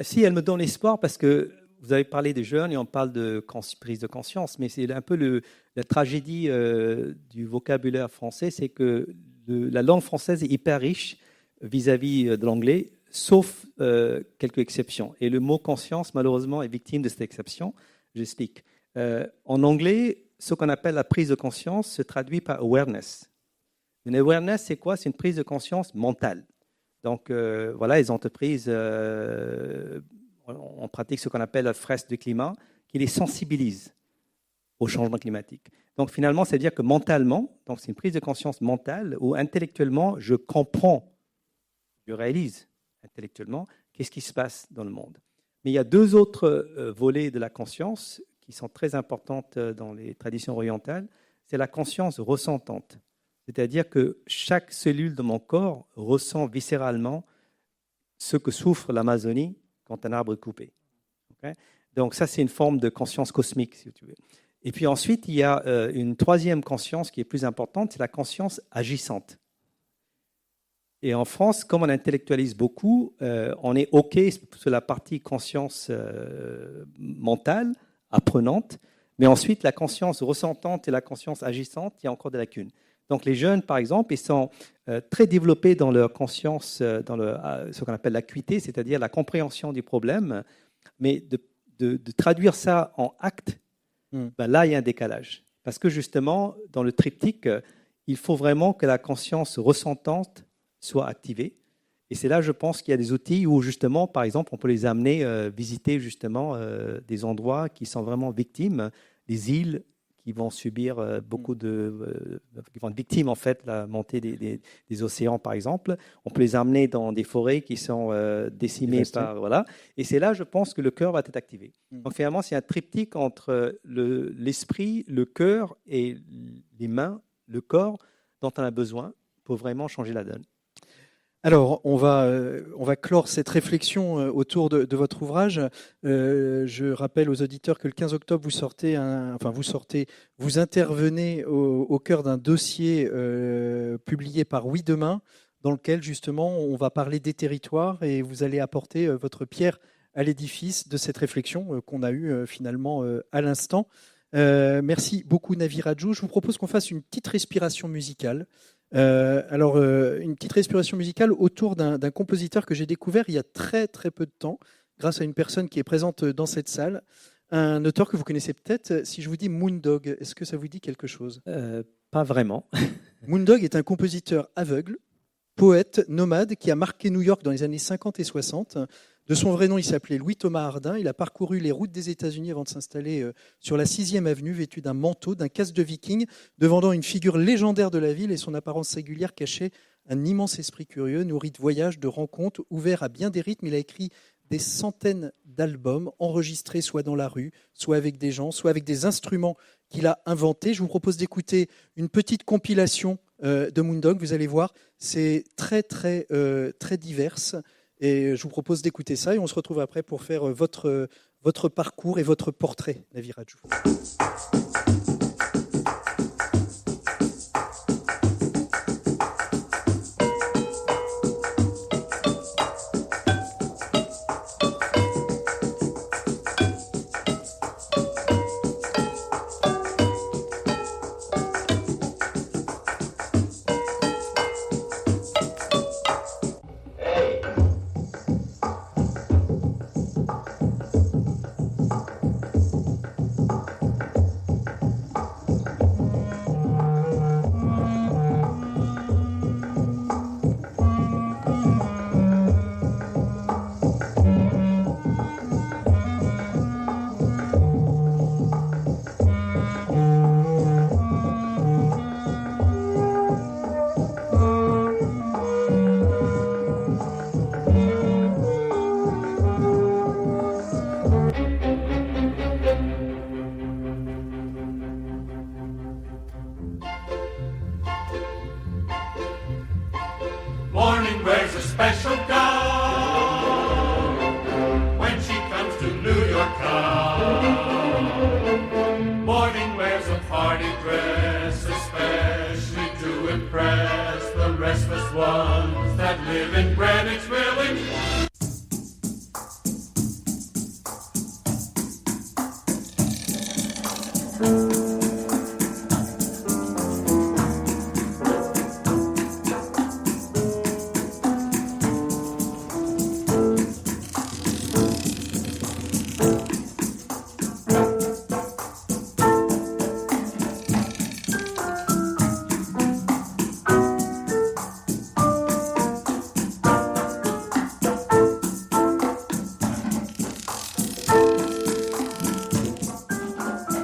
Speaker 2: Si, elle me donne espoir parce que vous avez parlé des jeunes et on parle de prise de conscience, mais c'est un peu la tragédie du vocabulaire français, c'est que la langue française est hyper riche vis-à-vis de l'anglais, sauf quelques exceptions. Et le mot conscience, malheureusement, est victime de cette exception. J'explique. En anglais, ce qu'on appelle la prise de conscience se traduit par awareness. Une awareness, c'est quoi? C'est une prise de conscience mentale. Donc, voilà, les entreprises, on pratique ce qu'on appelle la fresque du climat, qui les sensibilise au changement climatique. Donc, finalement, c'est-à-dire que mentalement, donc c'est une prise de conscience mentale où intellectuellement, je comprends, je réalise intellectuellement qu'est-ce qui se passe dans le monde. Mais il y a deux autres volets de la conscience qui sont très importantes dans les traditions orientales. C'est la conscience ressentante. C'est-à-dire que chaque cellule de mon corps ressent viscéralement ce que souffre l'Amazonie quand un arbre est coupé. Okay? Donc ça, c'est une forme de conscience cosmique, si tu veux. Et puis ensuite, il y a une troisième conscience qui est plus importante, c'est la conscience agissante. Et en France, comme on intellectualise beaucoup, on est OK sur la partie conscience mentale, apprenante, mais ensuite, la conscience ressentante et la conscience agissante, il y a encore des lacunes. Donc les jeunes, par exemple, ils sont très développés dans leur conscience, dans ce qu'on appelle l'acuité, c'est-à-dire la compréhension du problème, mais de traduire ça en acte, ben là, il y a un décalage. Parce que justement, dans le triptyque, il faut vraiment que la conscience ressentante soit activée. Et c'est là, je pense, qu'il y a des outils où, justement, par exemple, on peut les amener visiter justement des endroits qui sont vraiment victimes, des îles qui vont subir qui vont être victimes, en fait, la montée des océans, par exemple. On peut les amener dans des forêts qui sont décimées par... Voilà. Et c'est là, je pense, que le cœur va être activé. Donc, finalement, c'est un triptyque entre l'esprit, le cœur et les mains, le corps, dont on a besoin pour vraiment changer la donne.
Speaker 1: Alors, on va clore cette réflexion autour de votre ouvrage. Je rappelle aux auditeurs que le 15 octobre, vous intervenez au cœur d'un dossier publié par Oui Demain, dans lequel justement on va parler des territoires et vous allez apporter votre pierre à l'édifice de cette réflexion qu'on a eue finalement à l'instant. Merci beaucoup Navi Radjou. Je vous propose qu'on fasse une petite respiration musicale. Une petite respiration musicale autour d'un compositeur que j'ai découvert il y a très très peu de temps, grâce à une personne qui est présente dans cette salle, un auteur que vous connaissez peut-être. Si je vous dis Moondog, est-ce que ça vous dit quelque chose?
Speaker 2: Pas vraiment.
Speaker 1: Moondog est un compositeur aveugle, poète, nomade, qui a marqué New York dans les années 50 et 60. De son vrai nom, il s'appelait Louis Thomas Hardin. Il a parcouru les routes des États-Unis avant de s'installer sur la 6e avenue, vêtu d'un manteau, d'un casque de viking, devenant une figure légendaire de la ville, et son apparence singulière cachait un immense esprit curieux, nourri de voyages, de rencontres, ouvert à bien des rythmes. Il a écrit des centaines d'albums enregistrés soit dans la rue, soit avec des gens, soit avec des instruments qu'il a inventés. Je vous propose d'écouter une petite compilation de Moondog. Vous allez voir, c'est très très très divers. Et je vous propose d'écouter ça et on se retrouve après pour faire votre parcours et votre portrait, Navi Radjou.
Speaker 4: account. Morning wears a party dress, especially to impress the restless ones that live in Greenwich Village.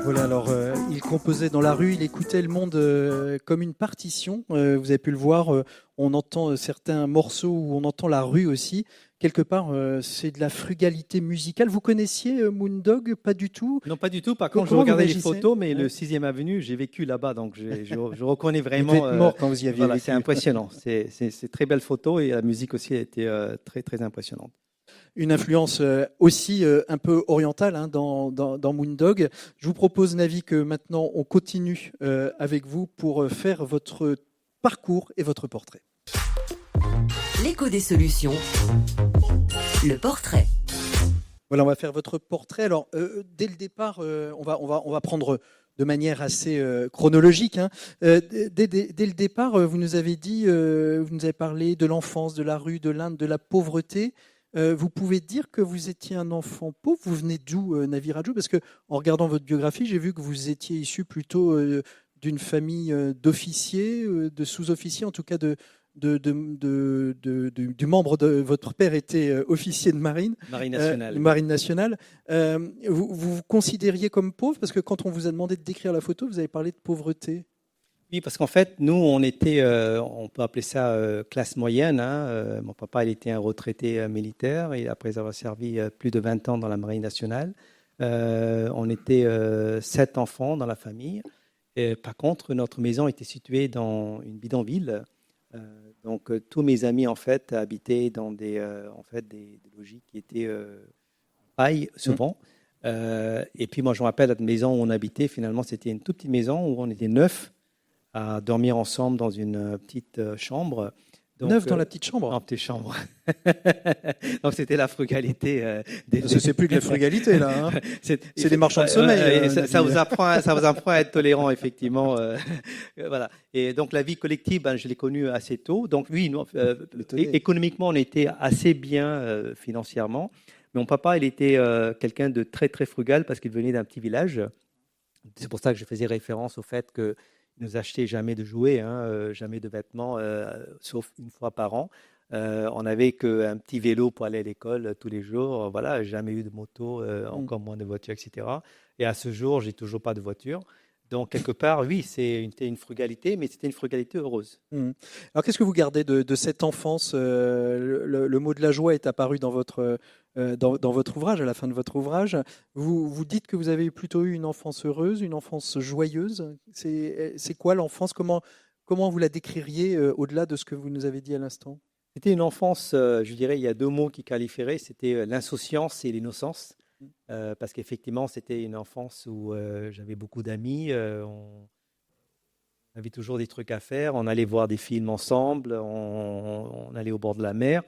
Speaker 1: Voilà, alors il composait dans la rue, il écoutait le monde comme une partition. Vous avez pu le voir, on entend certains morceaux où on entend la rue aussi. Quelque part, c'est de la frugalité musicale. Vous connaissiez Moondog? Pas du tout.
Speaker 2: Non, pas du tout. Par contre, je
Speaker 1: Comment vous
Speaker 2: regardais les
Speaker 1: réagissez?
Speaker 2: photos, mais
Speaker 1: Ouais.
Speaker 2: le 6e avenue, j'ai vécu là-bas, donc je reconnais
Speaker 1: Vous
Speaker 2: vraiment.
Speaker 1: êtes mort quand vous y aviez
Speaker 2: Voilà,
Speaker 1: vécu.
Speaker 2: c'est impressionnant. C'est très belle photo et la musique aussi a été très très impressionnante.
Speaker 1: Une influence aussi un peu orientale hein, dans Moondog. Je vous propose, Navi, que maintenant on continue avec vous pour faire votre parcours et votre portrait.
Speaker 3: L'écho des solutions. Le portrait.
Speaker 1: Voilà, on va faire votre portrait. Alors, dès le départ, on va prendre de manière assez chronologique. Hein. Dès le départ, vous nous avez dit, vous nous avez parlé de l'enfance, de la rue, de l'Inde, de la pauvreté. Vous pouvez dire que vous étiez un enfant pauvre. Vous venez d'où, Navi Raju? Parce que en regardant votre biographie, j'ai vu que vous étiez issu plutôt d'une famille d'officiers, de sous-officiers, en tout cas du membre de votre père était officier de marine,
Speaker 2: Marine nationale.
Speaker 1: marine nationale. Vous vous considériez comme pauvre parce que quand on vous a demandé de décrire la photo, vous avez parlé de pauvreté.
Speaker 2: Oui, parce qu'en fait, nous, on était, on peut appeler ça classe moyenne. Hein. Mon papa, il était un retraité militaire et après avoir servi plus de 20 ans dans la marine nationale. On était 7 enfants dans la famille. Et, par contre, notre maison était située dans une bidonville. Donc, tous mes amis, en fait, habitaient dans des logis qui étaient en paille, souvent. Et puis, moi, je me rappelle, la maison où on habitait, finalement, c'était une toute petite maison où on était 9 à dormir ensemble dans une petite chambre. Donc,
Speaker 1: 9 dans la petite chambre.
Speaker 2: En petite chambre. Donc, c'était la frugalité.
Speaker 1: C'est plus que la frugalité, là. Hein. C'est des marchands de sommeil.
Speaker 2: Ça vous apprend à être tolérant, effectivement. Voilà. Et donc, la vie collective, je l'ai connue assez tôt. Donc, oui, nous, économiquement, on était assez bien financièrement. Mais mon papa, il était quelqu'un de très, très frugal parce qu'il venait d'un petit village. C'est pour ça que je faisais référence au fait que ne nous achetait jamais de jouets, jamais de vêtements, sauf une fois par an. On n'avait qu'un petit vélo pour aller à l'école tous les jours. Voilà, jamais eu de moto, encore moins de voiture, etc. Et à ce jour, j'ai toujours pas de voiture. Donc, quelque part, oui, c'était une frugalité, mais c'était une frugalité heureuse.
Speaker 1: Alors, qu'est-ce que vous gardez de cette enfance? Le mot de la joie est apparu dans votre ouvrage, à la fin de votre ouvrage. Vous dites que vous avez plutôt eu une enfance heureuse, une enfance joyeuse. C'est quoi l'enfance? Comment vous la décririez au-delà de ce que vous nous avez dit à l'instant?
Speaker 2: C'était une enfance, je dirais, il y a 2 mots qui qualifieraient, c'était l'insouciance et l'innocence. Parce qu'effectivement, c'était une enfance où j'avais beaucoup d'amis, on avait toujours des trucs à faire, on allait voir des films ensemble, on allait au bord de la mer,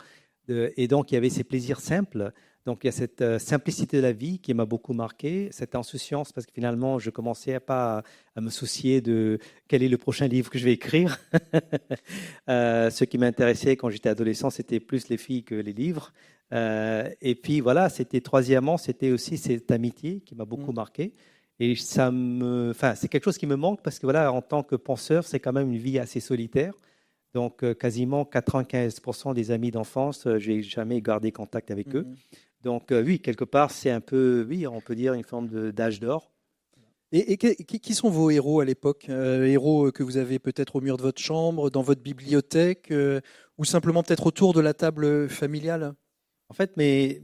Speaker 2: et donc il y avait ces plaisirs simples. Donc il y a cette simplicité de la vie qui m'a beaucoup marqué, cette insouciance, parce que finalement, je commençais pas à me soucier de quel est le prochain livre que je vais écrire. Ce qui m'intéressait quand j'étais adolescent, c'était plus les filles que les livres. Et puis voilà, troisièmement, c'était aussi cette amitié qui m'a beaucoup marqué. Et c'est quelque chose qui me manque parce que voilà, en tant que penseur, c'est quand même une vie assez solitaire. Donc quasiment 95% des amis d'enfance, je n'ai jamais gardé contact avec eux. Donc oui, quelque part, c'est un peu, oui, on peut dire une forme d'âge d'or.
Speaker 1: Et qui sont vos héros à l'époque? Héros que vous avez peut-être au mur de votre chambre, dans votre bibliothèque, ou simplement peut-être autour de la table familiale?
Speaker 2: En fait, mes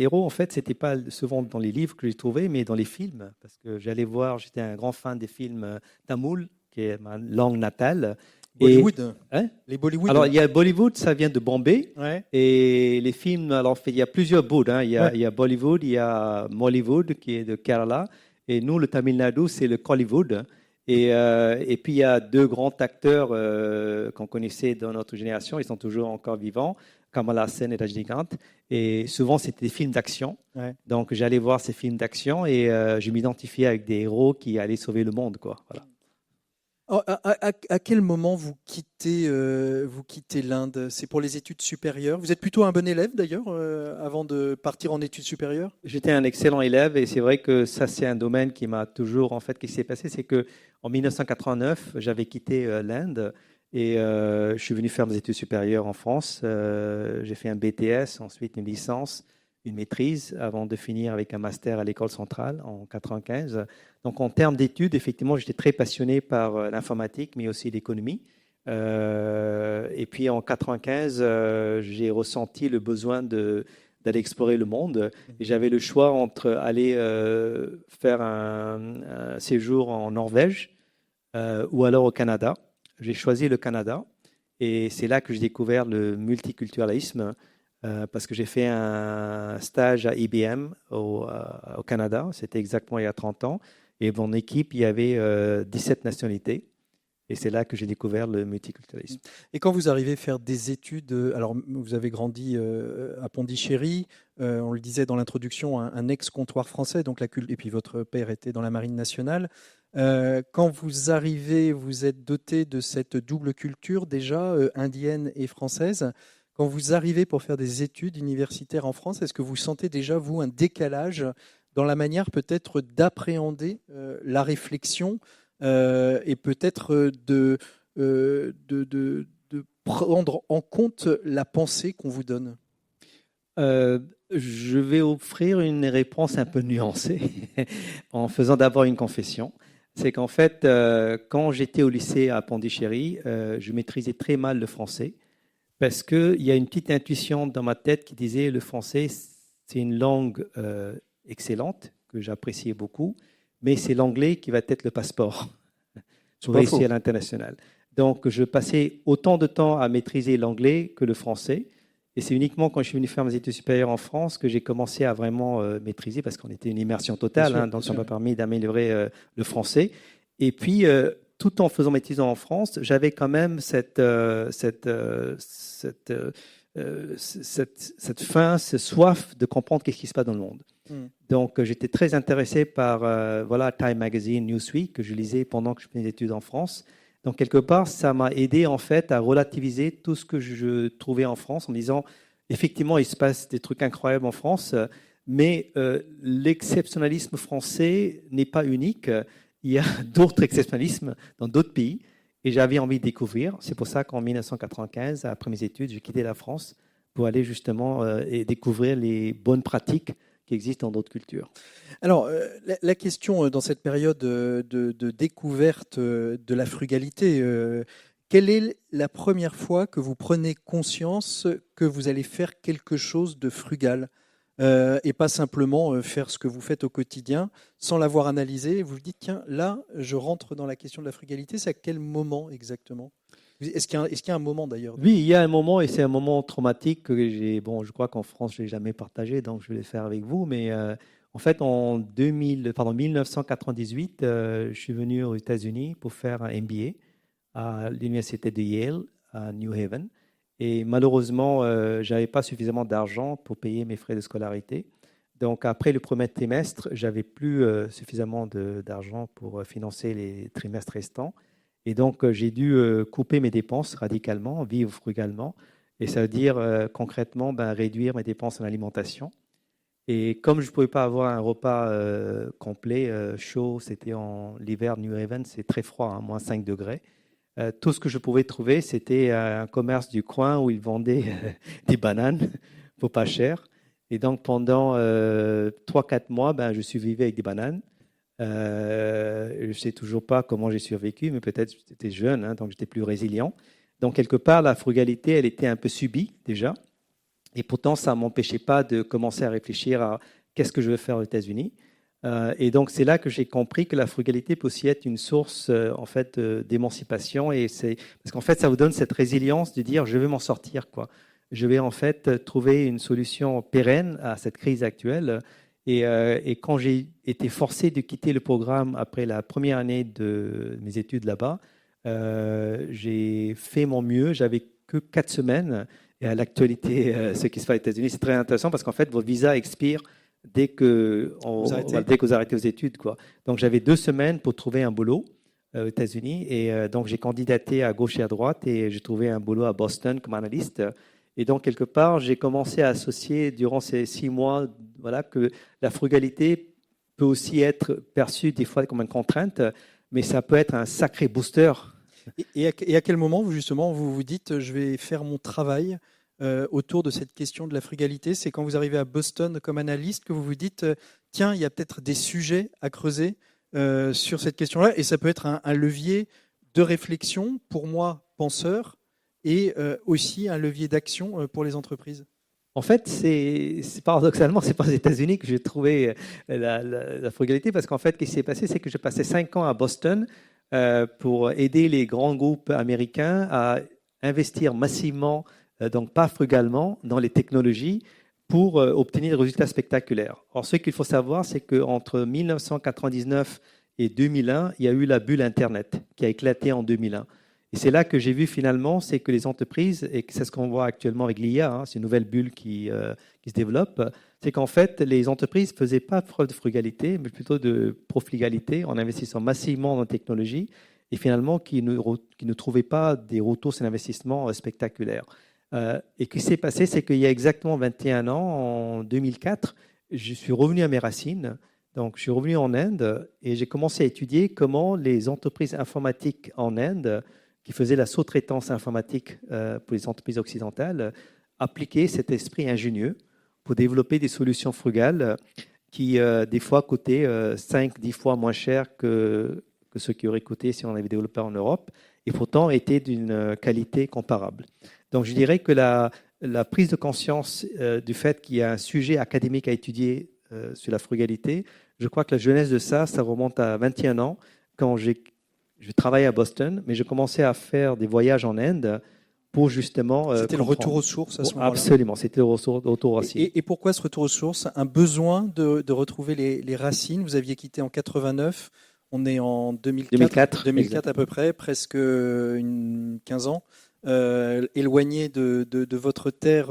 Speaker 2: héros, en fait, c'était pas souvent dans les livres que j'ai trouvés, mais dans les films, parce que j'étais un grand fan des films tamoul, qui est ma langue natale.
Speaker 1: Bollywood.
Speaker 2: Hein?
Speaker 1: Les Bollywood.
Speaker 2: Alors, il y a Bollywood, ça vient de Bombay.
Speaker 1: Ouais.
Speaker 2: Et les films, alors, il y a plusieurs bouts. Hein. Il y a Bollywood, il y a Mollywood qui est de Kerala. Et nous, le Tamil Nadu, c'est le Kollywood. Et puis, il y a deux grands acteurs qu'on connaissait dans notre génération. Ils sont toujours encore vivants, Kamal Haasan et Rajinikanth. Et souvent, c'était des films d'action.
Speaker 1: Ouais.
Speaker 2: Donc, j'allais voir ces films d'action et je m'identifiais avec des héros qui allaient sauver le monde, quoi. Voilà.
Speaker 1: À quel moment vous quittez l'Inde? C'est pour les études supérieures? Vous êtes plutôt un bon élève d'ailleurs avant de partir en études supérieures?
Speaker 2: J'étais un excellent élève et c'est vrai que ça, c'est un domaine qui m'a toujours, en fait, qui s'est passé. C'est qu'en 1989, j'avais quitté l'Inde et je suis venu faire mes études supérieures en France. J'ai fait un BTS, ensuite une licence, une maîtrise, avant de finir avec un master à l'école centrale en 95. Donc, en termes d'études, effectivement, j'étais très passionné par l'informatique, mais aussi l'économie. Et puis, en 95, j'ai ressenti le besoin d'aller explorer le monde. Et j'avais le choix entre aller faire un séjour en Norvège ou alors au Canada. J'ai choisi le Canada. Et c'est là que j'ai découvert le multiculturalisme. Parce que j'ai fait un stage à IBM au Canada, c'était exactement il y a 30 ans, et mon équipe, il y avait 17 nationalités, et c'est là que j'ai découvert le multiculturalisme.
Speaker 1: Et quand vous arrivez à faire des études, alors vous avez grandi à Pondichéry, on le disait dans l'introduction, un ex-comptoir français, donc et puis votre père était dans la Marine nationale. Quand vous arrivez, vous êtes doté de cette double culture déjà, indienne et française. Quand vous arrivez pour faire des études universitaires en France, est-ce que vous sentez déjà, vous, un décalage dans la manière peut-être d'appréhender la réflexion et peut-être de prendre en compte la pensée qu'on vous donne?
Speaker 2: Je vais offrir une réponse un peu nuancée en faisant d'abord une confession. C'est qu'en fait, quand j'étais au lycée à Pondichéry, je maîtrisais très mal le français. Parce qu'il y a une petite intuition dans ma tête qui disait le français, c'est une langue excellente, que j'appréciais beaucoup, mais c'est l'anglais qui va être le passeport pour réussir à l'international. Donc, je passais autant de temps à maîtriser l'anglais que le français. Et c'est uniquement quand je suis venu faire mes études supérieures en France que j'ai commencé à vraiment maîtriser, parce qu'on était une immersion totale, donc ça m'a permis d'améliorer le français. Et puis, tout en faisant mes études en France, j'avais quand même cette faim, cette soif de comprendre ce qui se passe dans le monde. Donc, j'étais très intéressé par Time Magazine, Newsweek, que je lisais pendant que je faisais mes études en France. Donc, quelque part, ça m'a aidé en fait à relativiser tout ce que je trouvais en France en me disant, effectivement, il se passe des trucs incroyables en France, mais l'exceptionnalisme français n'est pas unique. Il y a d'autres exceptionnalismes dans d'autres pays et j'avais envie de découvrir. C'est pour ça qu'en 1995, après mes études, j'ai quitté la France pour aller justement et découvrir les bonnes pratiques qui existent dans d'autres cultures.
Speaker 1: Alors, la question dans cette période de découverte de la frugalité, quelle est la première fois que vous prenez conscience que vous allez faire quelque chose de frugal et pas simplement faire ce que vous faites au quotidien sans l'avoir analysé? Vous vous dites, tiens, là, je rentre dans la question de la frugalité. C'est à quel moment exactement? Est-ce qu'il y a un moment d'ailleurs?
Speaker 2: Oui, il y a un moment, et c'est un moment traumatique que je crois qu'en France, je ne l'ai jamais partagé, donc je vais le faire avec vous. Mais en fait, en 1998, je suis venu aux États-Unis pour faire un MBA à l'université de Yale, à New Haven. Et malheureusement, je n'avais pas suffisamment d'argent pour payer mes frais de scolarité. Donc, après le premier trimestre, je n'avais plus suffisamment d'argent pour financer les trimestres restants. Et donc, j'ai dû couper mes dépenses radicalement, vivre frugalement. Et ça veut dire concrètement réduire mes dépenses en alimentation. Et comme je ne pouvais pas avoir un repas complet, chaud, c'était en l'hiver, New Haven, c'est très froid, hein, moins 5 degrés. Tout ce que je pouvais trouver, c'était un commerce du coin où ils vendaient des bananes pour pas cher. Et donc, pendant 3-4 mois, je survivais avec des bananes. Je ne sais toujours pas comment j'ai survécu, mais peut-être j'étais jeune, hein, donc j'étais plus résilient. Donc, quelque part, la frugalité, elle était un peu subie déjà. Et pourtant, ça ne m'empêchait pas de commencer à réfléchir à qu'est-ce que je veux faire aux États-Unis. Et donc, c'est là que j'ai compris que la frugalité peut aussi être une source en fait, d'émancipation. Parce qu'en fait, ça vous donne cette résilience de dire je vais m'en sortir, quoi. Je vais en fait trouver une solution pérenne à cette crise actuelle. Et quand j'ai été forcé de quitter le programme après la première année de mes études là-bas, j'ai fait mon mieux. J'avais que 4 semaines. Et à l'actualité, ce qui se fait aux États-Unis, c'est très intéressant parce qu'en fait, votre visa expire dès que vous arrêtez vos études, quoi. Donc, j'avais 2 semaines pour trouver un boulot aux États-Unis. Et donc, j'ai candidaté à gauche et à droite et j'ai trouvé un boulot à Boston comme analyste. Et donc, quelque part, j'ai commencé à associer durant ces 6 mois que la frugalité peut aussi être perçue des fois comme une contrainte, mais ça peut être un sacré booster.
Speaker 1: Et à quel moment, justement, vous vous dites je vais faire mon travail autour de cette question de la frugalité? C'est quand vous arrivez à Boston comme analyste que vous vous dites tiens, il y a peut-être des sujets à creuser sur cette question-là, et ça peut être un levier de réflexion pour moi, penseur, et aussi un levier d'action pour les entreprises.
Speaker 2: En fait, c'est paradoxalement, c'est pas aux États-Unis que j'ai trouvé la frugalité, parce qu'en fait, ce qui s'est passé, c'est que j'ai passé 5 ans à Boston pour aider les grands groupes américains à investir massivement, donc pas frugalement, dans les technologies pour obtenir des résultats spectaculaires. Or, ce qu'il faut savoir, c'est qu'entre 1999 et 2001, il y a eu la bulle Internet qui a éclaté en 2001. Et c'est là que j'ai vu finalement, c'est que les entreprises, et c'est ce qu'on voit actuellement avec l'IA, c'est une nouvelle bulle qui se développe, c'est qu'en fait, les entreprises ne faisaient pas preuve de frugalité, mais plutôt de profligalité en investissant massivement dans la technologie, et finalement qui ne trouvaient pas des retours sur l'investissement spectaculaires. Et ce qui s'est passé, c'est qu'il y a exactement 21 ans, en 2004, je suis revenu à mes racines. Donc, je suis revenu en Inde et j'ai commencé à étudier comment les entreprises informatiques en Inde qui faisait la sous-traitance informatique pour les entreprises occidentales, appliquer cet esprit ingénieux pour développer des solutions frugales qui, des fois, coûtaient 5-10 fois moins cher que ce qui aurait coûté si on avait développé en Europe, et pourtant étaient d'une qualité comparable. Donc, je dirais que la prise de conscience du fait qu'il y a un sujet académique à étudier sur la frugalité, je crois que la jeunesse de ça remonte à 21 ans, quand je travaillais à Boston, mais je commençais à faire des voyages en Inde pour justement...
Speaker 1: C'était le retour aux sources à ce moment-là.
Speaker 2: Absolument, c'était le retour aux racines.
Speaker 1: Et pourquoi ce retour aux sources? Un besoin de retrouver les racines. Vous aviez quitté en 89, on est en 2004 à peu près, presque 15 ans. Éloigné de votre terre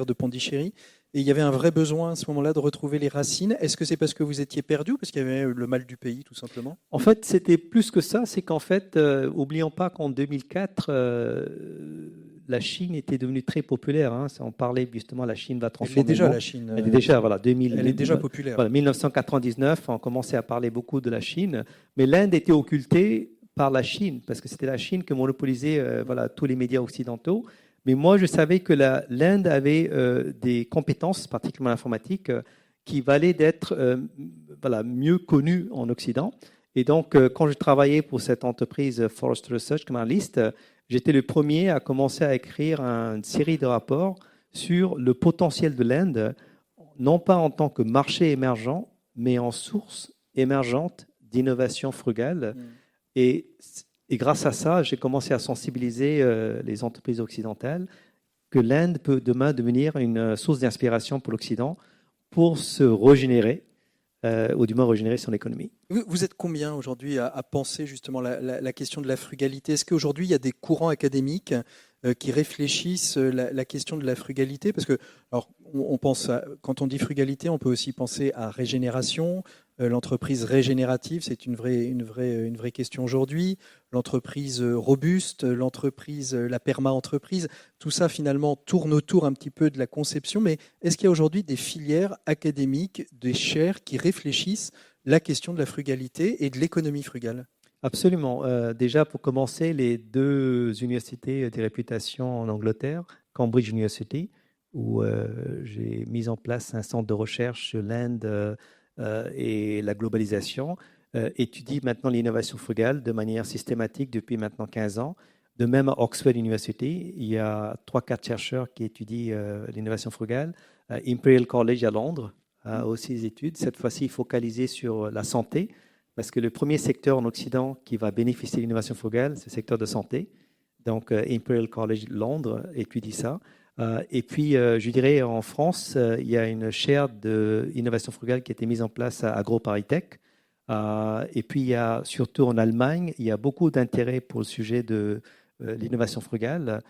Speaker 1: de Pondichéry. Et il y avait un vrai besoin à ce moment-là de retrouver les racines. Est-ce que c'est parce que vous étiez perdu, parce qu'il y avait le mal du pays, tout simplement?
Speaker 2: En fait, c'était plus que ça. C'est qu'en fait, oublions pas qu'en 2004, la Chine était devenue très populaire. Hein. On parlait justement, la Chine va transformer.
Speaker 1: Elle est déjà, la Chine.
Speaker 2: Elle est déjà, voilà, 2000.
Speaker 1: Elle est déjà populaire.
Speaker 2: Voilà, 1999, on commençait à parler beaucoup de la Chine. Mais l'Inde était occultée par la Chine, parce que c'était la Chine qui monopolisait tous les médias occidentaux. Mais moi, je savais que l'Inde avait des compétences, particulièrement informatiques, qui valaient d'être mieux connues en Occident. Et donc, quand je travaillais pour cette entreprise Forrester Research comme analyste, j'étais le premier à commencer à écrire une série de rapports sur le potentiel de l'Inde, non pas en tant que marché émergent, mais en source émergente d'innovation frugale. Et grâce à ça, j'ai commencé à sensibiliser les entreprises occidentales que l'Inde peut demain devenir une source d'inspiration pour l'Occident pour se régénérer, ou du moins régénérer son économie.
Speaker 1: Vous êtes combien aujourd'hui à penser justement la question de la frugalité? Est-ce qu'aujourd'hui, il y a des courants académiques qui réfléchissent la question de la frugalité? Parce que, alors, on pense quand on dit frugalité, on peut aussi penser à régénération. L'entreprise régénérative, c'est une vraie question aujourd'hui. L'entreprise robuste, la perma-entreprise, tout ça finalement tourne autour un petit peu de la conception. Mais est-ce qu'il y a aujourd'hui des filières académiques, des chaires qui réfléchissent la question de la frugalité et de l'économie frugale?
Speaker 2: Absolument. Déjà, pour commencer, les 2 universités de réputation en Angleterre, Cambridge University, où j'ai mis en place un centre de recherche sur l'Inde et la globalisation, étudie maintenant l'innovation frugale de manière systématique depuis maintenant 15 ans. De même, à Oxford University, il y a 3-4 chercheurs qui étudient l'innovation frugale. Imperial College à Londres aussi des études, cette fois-ci focalisées sur la santé, parce que le premier secteur en Occident qui va bénéficier de l'innovation frugale, c'est le secteur de santé. Donc, Imperial College Londres étudie ça. Et puis, je dirais, en France, il y a une chaire d'innovation frugale qui a été mise en place à AgroParisTech. Et puis, il y a, surtout en Allemagne, il y a beaucoup d'intérêt pour le sujet de l'innovation frugale,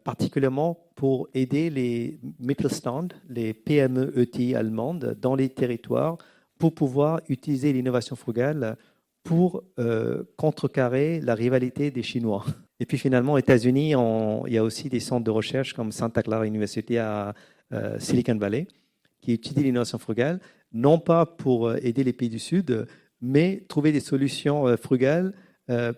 Speaker 2: particulièrement pour aider les Mittelstand, les PME ETI allemandes dans les territoires, pour pouvoir utiliser l'innovation frugale pour contrecarrer la rivalité des Chinois. Et puis finalement, aux États-Unis, il y a aussi des centres de recherche comme Santa Clara University à Silicon Valley qui étudient l'innovation frugale, non pas pour aider les pays du Sud, mais trouver des solutions frugales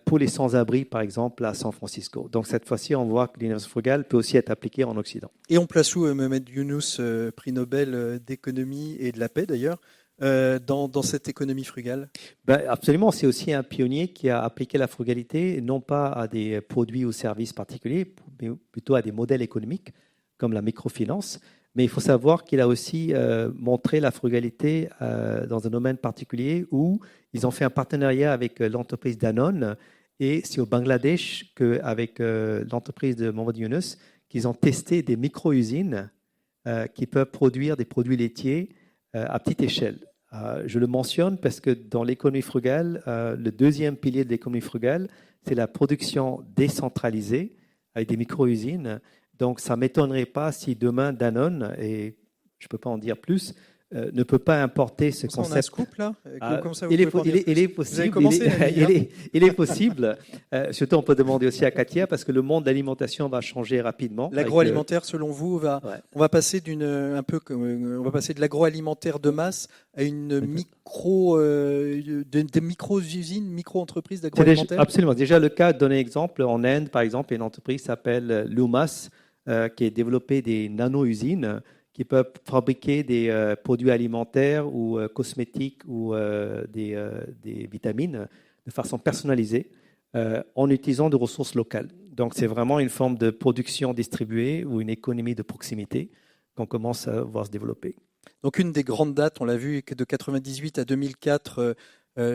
Speaker 2: pour les sans-abri, par exemple, à San Francisco. Donc cette fois-ci, on voit que l'innovation frugale peut aussi être appliquée en Occident.
Speaker 1: Et on place où Mohamed Younous, prix Nobel d'économie et de la paix d'ailleurs, dans cette économie frugale?
Speaker 2: Absolument, c'est aussi un pionnier qui a appliqué la frugalité, non pas à des produits ou services particuliers, mais plutôt à des modèles économiques, comme la microfinance. Mais il faut savoir qu'il a aussi montré la frugalité dans un domaine particulier où ils ont fait un partenariat avec l'entreprise Danone, et c'est au Bangladesh qu'avec l'entreprise de Mohamed Younous qu'ils ont testé des micro-usines qui peuvent produire des produits laitiers à petite échelle. Je le mentionne parce que dans l'économie frugale, le deuxième pilier de l'économie frugale, c'est la production décentralisée avec des micro-usines. Donc, ça ne m'étonnerait pas si demain Danone, et je ne peux pas en dire plus, ne peut pas importer ce concept.
Speaker 1: On a un scoop là.
Speaker 2: Il est possible. Surtout, on peut demander aussi à Katia, parce que le monde de l'alimentation va changer rapidement.
Speaker 1: L'agroalimentaire, selon vous, on va passer on va passer de l'agroalimentaire de masse à une des micro-usines, micro-entreprises d'agroalimentaire.
Speaker 2: Absolument. Déjà, le cas, donner exemple, en Inde, par exemple, il y a une entreprise qui s'appelle Lumas, qui a développé des nano-usines qui peuvent fabriquer des produits alimentaires ou cosmétiques ou des vitamines de façon personnalisée en utilisant des ressources locales. Donc, c'est vraiment une forme de production distribuée ou une économie de proximité qu'on commence à voir se développer.
Speaker 1: Donc, une des grandes dates, on l'a vu, de 1998 à 2004,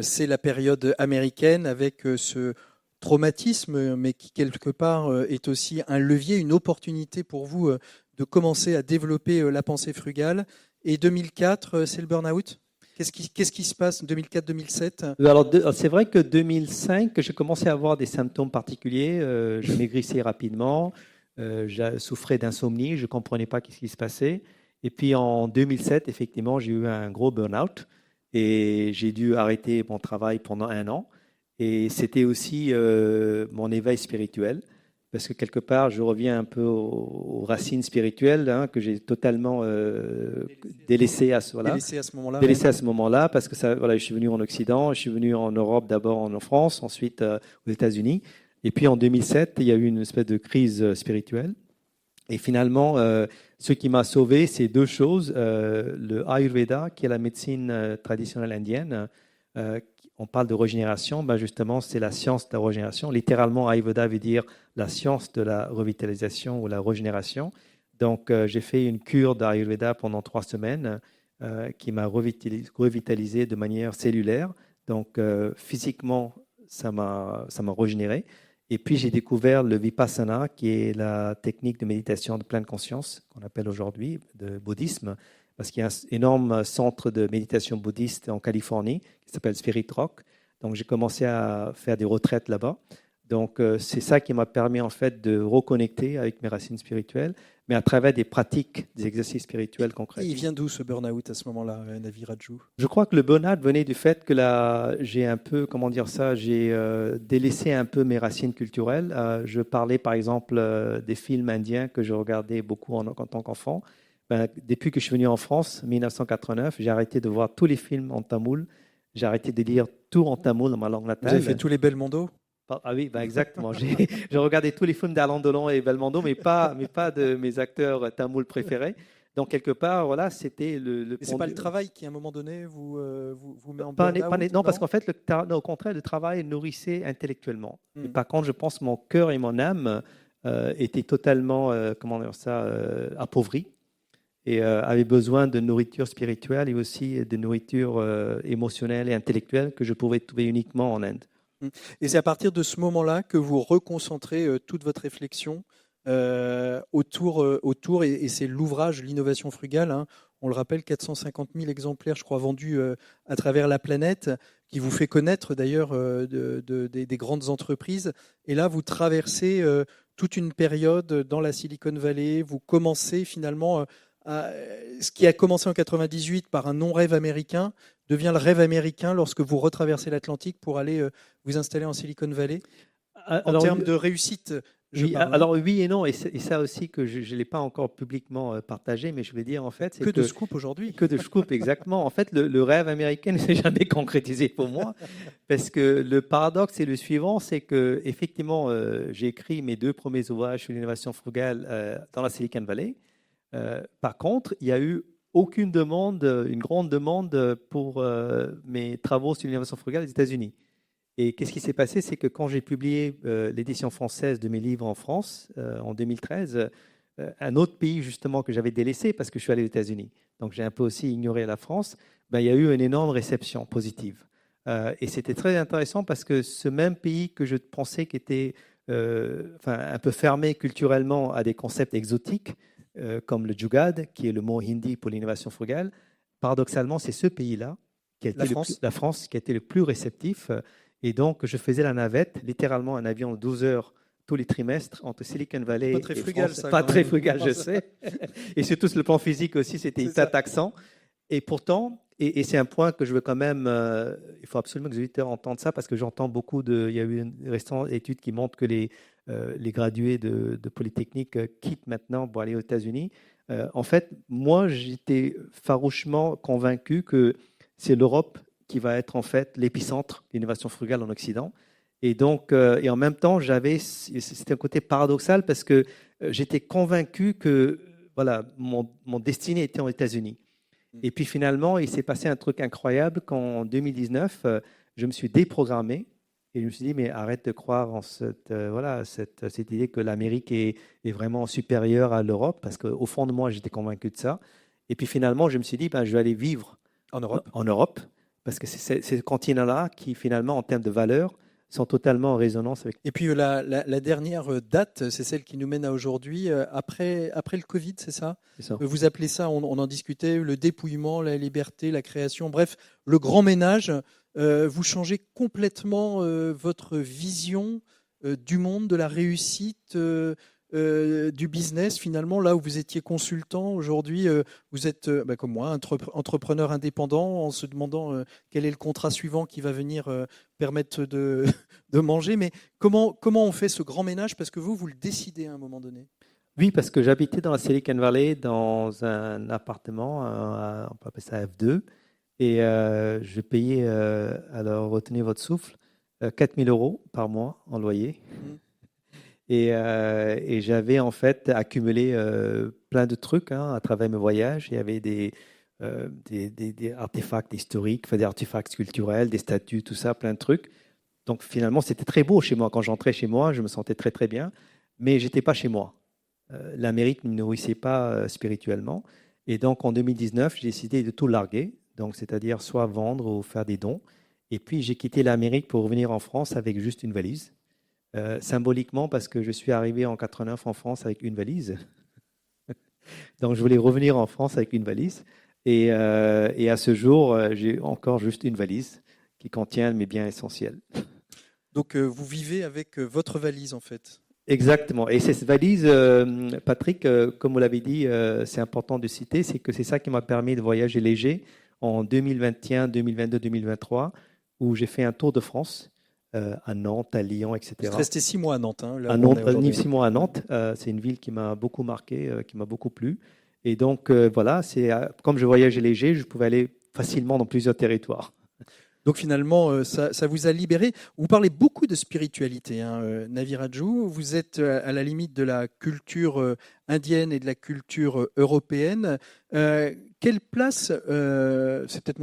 Speaker 1: c'est la période américaine avec ce traumatisme, mais qui quelque part est aussi un levier, une opportunité pour vous de commencer à développer la pensée frugale. Et 2004, c'est le burn-out. Qu'est-ce qui se passe 2004-2007?
Speaker 2: Alors, c'est vrai que 2005, j'ai commencé à avoir des symptômes particuliers. Je maigrissais rapidement, je souffrais d'insomnie, je ne comprenais pas ce qui se passait. Et puis en 2007, effectivement, j'ai eu un gros burn-out et j'ai dû arrêter mon travail pendant 1 an. Et c'était aussi mon éveil spirituel. Parce que quelque part, je reviens un peu aux racines spirituelles que j'ai totalement délaissées à ce moment-là. Parce que je suis venu en Occident, je suis venu en Europe, d'abord en France, ensuite aux États-Unis. Et puis en 2007, il y a eu une espèce de crise spirituelle. Et finalement, ce qui m'a sauvé, c'est 2 choses. Le Ayurveda, qui est la médecine traditionnelle indienne, on parle de régénération, justement, c'est la science de la régénération. Littéralement, Ayurveda veut dire la science de la revitalisation ou la régénération. Donc, j'ai fait une cure d'Ayurveda pendant 3 semaines qui m'a revitalisé de manière cellulaire. Donc, physiquement, ça m'a régénéré. Et puis, j'ai découvert le Vipassana, qui est la technique de méditation de pleine conscience, qu'on appelle aujourd'hui de bouddhisme, parce qu'il y a un énorme centre de méditation bouddhiste en Californie qui s'appelle Spirit Rock. Donc, j'ai commencé à faire des retraites là-bas. Donc, c'est ça qui m'a permis en fait de reconnecter avec mes racines spirituelles, mais à travers des pratiques, des exercices spirituels concrets.
Speaker 1: Et il vient d'où ce burn-out à ce moment-là, Navi Raju?
Speaker 2: Je crois que le burn-out venait du fait que j'ai un peu, j'ai délaissé un peu mes racines culturelles. Je parlais par exemple des films indiens que je regardais beaucoup en tant qu'enfant. Depuis que je suis venu en France, en 1989, j'ai arrêté de voir tous les films en tamoul. J'ai arrêté de lire tout en tamoul dans ma langue natale.
Speaker 1: Vous avez fait tous les Belmondo?
Speaker 2: Ah oui, exactement. J'ai regardé tous les films d'Alain Delon et Belmondo, mais pas de mes acteurs tamouls préférés. Donc, quelque part, voilà, c'était le
Speaker 1: c'est pas le travail qui, à un moment donné, vous met en burn-out?
Speaker 2: Non, parce qu'en fait, au contraire, le travail nourrissait intellectuellement. Et par contre, je pense que mon cœur et mon âme étaient totalement, appauvris. et avait besoin de nourriture spirituelle et aussi de nourriture émotionnelle et intellectuelle que je pouvais trouver uniquement en Inde.
Speaker 1: Et c'est à partir de ce moment-là que vous reconcentrez toute votre réflexion autour et c'est l'ouvrage L'innovation frugale, hein. On le rappelle, 450 000 exemplaires, je crois, vendus à travers la planète, qui vous fait connaître d'ailleurs des grandes entreprises. Et là, vous traversez toute une période dans la Silicon Valley. Vous commencez finalement ce qui a commencé en 98 par un non-rêve américain devient le rêve américain lorsque vous retraversez l'Atlantique pour aller vous installer en Silicon Valley. En termes de réussite,
Speaker 2: oui, alors oui et non, et ça aussi que je ne l'ai pas encore publiquement partagé, mais je vais dire en fait...
Speaker 1: C'est que de scoop aujourd'hui.
Speaker 2: Que de scoop, exactement. En fait, le rêve américain ne s'est jamais concrétisé pour moi, parce que le paradoxe est le suivant, c'est que effectivement, j'ai écrit mes 2 premiers ouvrages sur l'innovation frugale dans la Silicon Valley. Par contre, il n'y a eu aucune demande, une grande demande pour mes travaux sur l'innovation frugale aux États-Unis. Et qu'est-ce qui s'est passé? C'est que quand j'ai publié l'édition française de mes livres en France en 2013, un autre pays justement que j'avais délaissé parce que je suis allé aux États-Unis, donc j'ai un peu aussi ignoré la France, il y a eu une énorme réception positive. Et c'était très intéressant parce que ce même pays que je pensais qui était un peu fermé culturellement à des concepts exotiques, comme le Jugaad, qui est le mot hindi pour l'innovation frugale, paradoxalement, c'est ce pays-là, la France, qui a été le plus réceptif. Et donc, je faisais la navette, littéralement un avion de 12 heures tous les trimestres entre Silicon Valley
Speaker 1: pas très frugal,
Speaker 2: France.
Speaker 1: Ça,
Speaker 2: pas très frugal, je sais. Et surtout sur le plan physique aussi, c'était hyper taxant. Et pourtant, et c'est un point que je veux quand même, il faut absolument que les auditeurs entendent ça parce que j'entends beaucoup il y a eu une récente étude qui montre que les gradués de Polytechnique quittent maintenant pour aller aux États-Unis. En fait, moi, j'étais farouchement convaincu que c'est l'Europe qui va être en fait l'épicentre de l'innovation frugale en Occident. Et donc, et en même temps, c'était un côté paradoxal parce que j'étais convaincu que voilà, mon destinée était aux États-Unis. Et puis finalement, il s'est passé un truc incroyable quand en 2019, je me suis déprogrammé et je me suis dit, mais arrête de croire en cette idée que l'Amérique est vraiment supérieure à l'Europe, parce qu'au fond de moi, j'étais convaincu de ça. Et puis finalement, je me suis dit, je vais aller vivre en Europe, parce que c'est ce continent-là qui finalement, en termes de valeurs, sont totalement en résonance avec.
Speaker 1: Et puis la dernière date, c'est celle qui nous mène à aujourd'hui, après le Covid, c'est ça?
Speaker 2: C'est ça.
Speaker 1: Vous appelez ça, on en discutait, le dépouillement, la liberté, la création, bref, le grand ménage. Vous changez complètement votre vision du monde, de la réussite, du business. Finalement, là où vous étiez consultant, aujourd'hui, vous êtes, comme moi, entrepreneur indépendant, en se demandant quel est le contrat suivant qui va venir permettre de manger. Mais comment on fait ce grand ménage? Parce que vous le décidez à un moment donné.
Speaker 2: Oui, parce que j'habitais dans la Silicon Valley, dans un appartement, on peut appeler ça F2, et je payais, alors retenez votre souffle, 4 000 € par mois en loyer. Et j'avais en fait accumulé plein de trucs à travers mes voyages. Il y avait des artefacts historiques, des artefacts culturels, des statues, tout ça, plein de trucs. Donc finalement, c'était très beau chez moi. Quand j'entrais chez moi, je me sentais très très bien, mais je n'étais pas chez moi. L'Amérique ne me nourrissait pas spirituellement. Et donc en 2019, j'ai décidé de tout larguer, donc c'est-à-dire soit vendre ou faire des dons. Et puis j'ai quitté l'Amérique pour revenir en France avec juste une valise. Symboliquement parce que je suis arrivé en 89 en France avec une valise. Donc je voulais revenir en France avec une valise. Et à ce jour, j'ai encore juste une valise qui contient mes biens essentiels.
Speaker 1: Donc vous vivez avec votre valise en fait.
Speaker 2: Exactement. Et cette valise, Patrick, comme vous l'avez dit, c'est important de citer, c'est que c'est ça qui m'a permis de voyager léger en 2021, 2022, 2023, où j'ai fait un tour de France. À Nantes, à Lyon, etc.
Speaker 1: Vous êtes resté 6 mois à Nantes.
Speaker 2: À Nantes, 6 mois à Nantes. C'est une ville qui m'a beaucoup marqué, qui m'a beaucoup plu. Et donc, voilà, comme je voyageais léger, je pouvais aller facilement dans plusieurs territoires.
Speaker 1: Donc finalement, ça vous a libéré. Vous parlez beaucoup de spiritualité, Navi Raju. Vous êtes à la limite de la culture indienne et de la culture européenne. Quelle place, c'est peut-être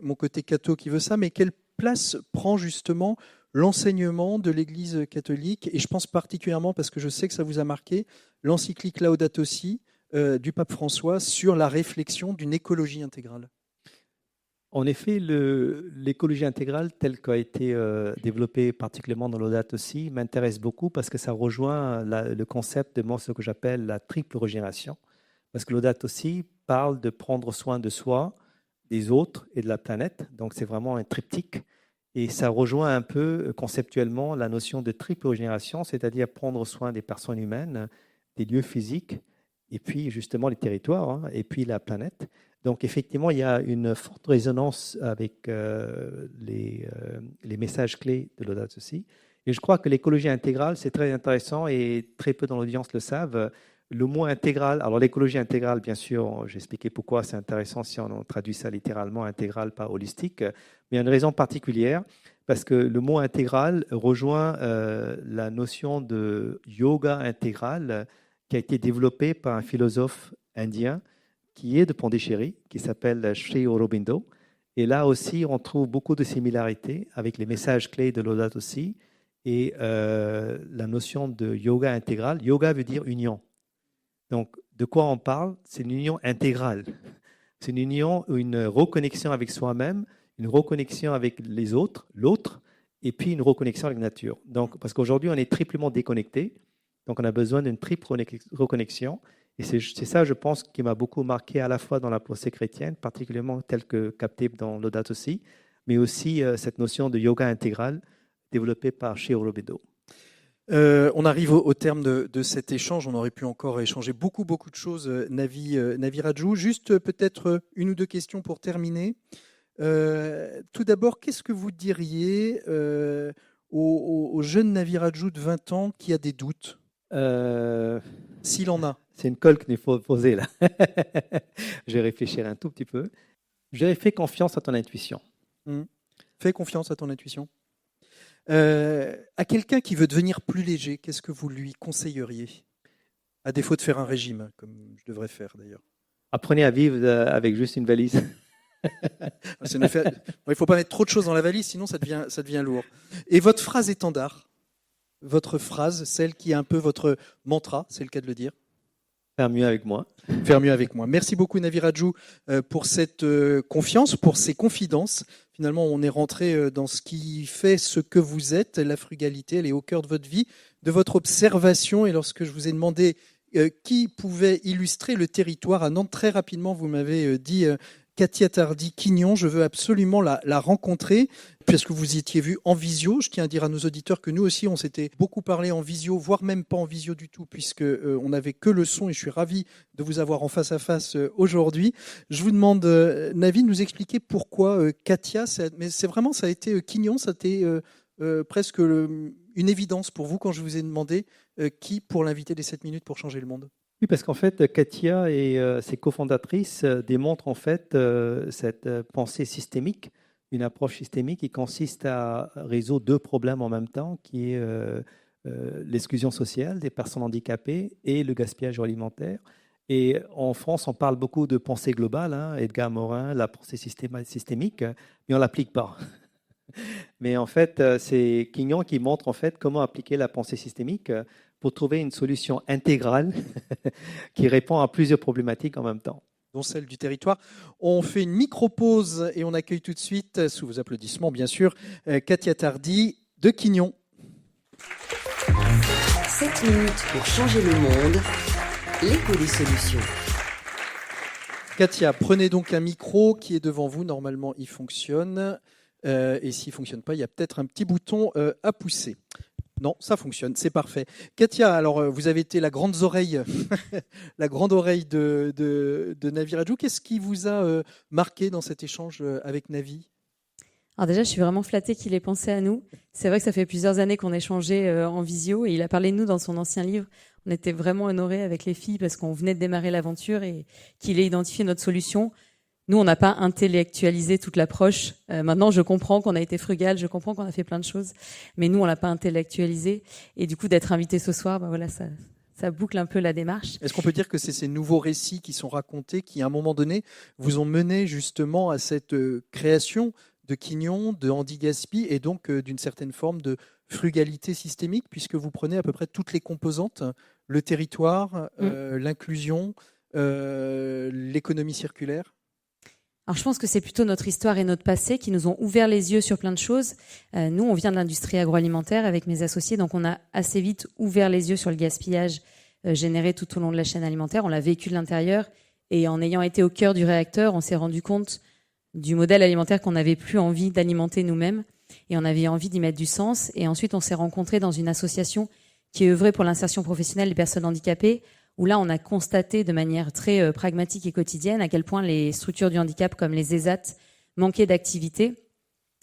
Speaker 1: mon côté catho qui veut ça, mais quelle place prend justement l'enseignement de l'Église catholique, et je pense particulièrement, parce que je sais que ça vous a marqué, l'encyclique Laudato Si, du pape François sur la réflexion d'une écologie intégrale.
Speaker 2: En effet, l'écologie intégrale, telle qu'a été développée particulièrement dans Laudato Si, m'intéresse beaucoup parce que ça rejoint le concept de moi, ce que j'appelle la triple régénération. Parce que Laudato Si parle de prendre soin de soi, des autres et de la planète. Donc c'est vraiment un triptyque. Et ça rejoint un peu conceptuellement la notion de triple régénération, c'est-à-dire prendre soin des personnes humaines, des lieux physiques, et puis justement les territoires, hein, et puis la planète. Donc effectivement, il y a une forte résonance avec les messages clés de Laudato Si. Et je crois que l'écologie intégrale, c'est très intéressant et très peu dans l'audience le savent. Le mot intégral, alors l'écologie intégrale, bien sûr, j'ai expliqué pourquoi c'est intéressant si on traduit ça littéralement, intégral, pas holistique, mais il y a une raison particulière, parce que le mot intégral rejoint la notion de yoga intégral qui a été développé par un philosophe indien qui est de Pondichéry, qui s'appelle Sri Aurobindo. Et là aussi, on trouve beaucoup de similarités avec les messages clés de Laudato Si et la notion de yoga intégral. Yoga veut dire union. Donc, de quoi on parle? C'est une union intégrale. C'est une union ou une reconnexion avec soi-même, une reconnexion avec les autres, l'autre, et puis une reconnexion avec la nature. Donc, parce qu'aujourd'hui, on est triplement déconnecté. Donc, on a besoin d'une triple reconnexion. Et c'est ça, je pense, qui m'a beaucoup marqué à la fois dans la pensée chrétienne, particulièrement telle que captée dans Laudato Si, mais aussi cette notion de yoga intégral développée par Sri Aurobindo.
Speaker 1: On arrive au terme de cet échange. On aurait pu encore échanger beaucoup de choses, Navi Raju. Juste peut-être une ou deux questions pour terminer. Tout d'abord, qu'est-ce que vous diriez au jeune Navi Raju de 20 ans qui a des doutes, s'il en a?
Speaker 2: C'est une colle qu'il faut poser là. Je vais réfléchir un tout petit peu. Je fais confiance à ton intuition.
Speaker 1: Fais confiance à ton intuition. À quelqu'un qui veut devenir plus léger, qu'est-ce que vous lui conseilleriez? À défaut de faire un régime, comme je devrais faire d'ailleurs.
Speaker 2: Apprenez à vivre avec juste une valise.
Speaker 1: Il ne faut pas mettre trop de choses dans la valise, sinon ça devient lourd. Et votre phrase étendard, votre phrase, celle qui est un peu votre mantra, c'est le cas de le dire?
Speaker 2: Faire mieux avec moi.
Speaker 1: Faire mieux avec moi. Merci beaucoup Navi Raju pour cette confiance, pour ces confidences. Finalement, on est rentré dans ce qui fait ce que vous êtes. La frugalité, elle est au cœur de votre vie, de votre observation. Et lorsque je vous ai demandé qui pouvait illustrer le territoire à Nantes, très rapidement, vous m'avez dit Katia Tardy-Quignon, je veux absolument la rencontrer, puisque vous y étiez vu en visio. Je tiens à dire à nos auditeurs que nous aussi, on s'était beaucoup parlé en visio, voire même pas en visio du tout, puisque on n'avait que le son, et je suis ravi de vous avoir en face à face aujourd'hui. Je vous demande, Navi, de nous expliquer pourquoi Katia, mais c'est vraiment, ça a été Quignon, ça a été presque une évidence pour vous quand je vous ai demandé qui pour l'inviter des 7 minutes pour changer le monde.
Speaker 2: Oui, parce qu'en fait, Katia et ses cofondatrices démontrent en fait cette pensée systémique, une approche systémique qui consiste à résoudre deux problèmes en même temps, qui est l'exclusion sociale des personnes handicapées et le gaspillage alimentaire. Et en France, on parle beaucoup de pensée globale, hein, Edgar Morin, la pensée systémique, mais on ne l'applique pas. Mais en fait, c'est Quignon qui montre en fait comment appliquer la pensée systémique pour trouver une solution intégrale qui répond à plusieurs problématiques en même temps.
Speaker 1: Dont celle du territoire. On fait une micro-pause et on accueille tout de suite, sous vos applaudissements bien sûr, Katia Tardy de Quignon.
Speaker 3: 7 minutes pour changer le monde, l'écho des solutions.
Speaker 1: Katia, prenez donc un micro qui est devant vous, normalement il fonctionne. Et s'il ne fonctionne pas, il y a peut-être un petit bouton à pousser. Non, ça fonctionne, c'est parfait. Katia, alors vous avez été la grande oreille, la grande oreille de Navi Raju. Qu'est-ce qui vous a marqué dans cet échange avec Navi?
Speaker 5: Alors déjà, je suis vraiment flattée qu'il ait pensé à nous. C'est vrai que ça fait plusieurs années qu'on échangeait en visio et il a parlé de nous dans son ancien livre. On était vraiment honorés avec les filles parce qu'on venait de démarrer l'aventure et qu'il ait identifié notre solution. Nous, on n'a pas intellectualisé toute l'approche. Maintenant, je comprends qu'on a été frugal, je comprends qu'on a fait plein de choses, mais nous, on l'a pas intellectualisé. Et du coup, d'être invité ce soir, voilà, ça boucle un peu la démarche.
Speaker 1: Est-ce qu'on peut dire que c'est ces nouveaux récits qui sont racontés qui, à un moment donné, vous ont mené justement à cette création de Quignon, de Andy Gaspi et donc d'une certaine forme de frugalité systémique, puisque vous prenez à peu près toutes les composantes, le territoire, l'inclusion, l'économie circulaire?
Speaker 5: Alors je pense que c'est plutôt notre histoire et notre passé qui nous ont ouvert les yeux sur plein de choses. Nous, on vient de l'industrie agroalimentaire avec mes associés, donc on a assez vite ouvert les yeux sur le gaspillage généré tout au long de la chaîne alimentaire. On l'a vécu de l'intérieur et en ayant été au cœur du réacteur, on s'est rendu compte du modèle alimentaire qu'on n'avait plus envie d'alimenter nous-mêmes et on avait envie d'y mettre du sens. Et ensuite, on s'est rencontrés dans une association qui œuvrait pour l'insertion professionnelle des personnes handicapées, où là, on a constaté de manière très pragmatique et quotidienne à quel point les structures du handicap, comme les ESAT, manquaient d'activités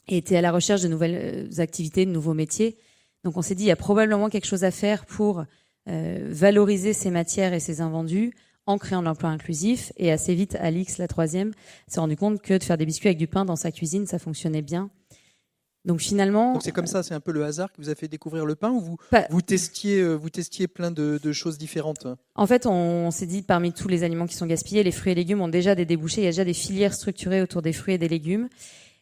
Speaker 5: et étaient à la recherche de nouvelles activités, de nouveaux métiers. Donc on s'est dit, il y a probablement quelque chose à faire pour valoriser ces matières et ces invendus en créant de l'emploi inclusif. Et assez vite, Alix, la troisième, s'est rendu compte que de faire des biscuits avec du pain dans sa cuisine, ça fonctionnait bien. Donc finalement,
Speaker 1: Donc c'est comme ça, c'est un peu le hasard qui vous a fait découvrir le pain, ou vous testiez plein de choses différentes?
Speaker 5: En fait, on s'est dit, parmi tous les aliments qui sont gaspillés, les fruits et légumes ont déjà des débouchés, il y a déjà des filières structurées autour des fruits et des légumes.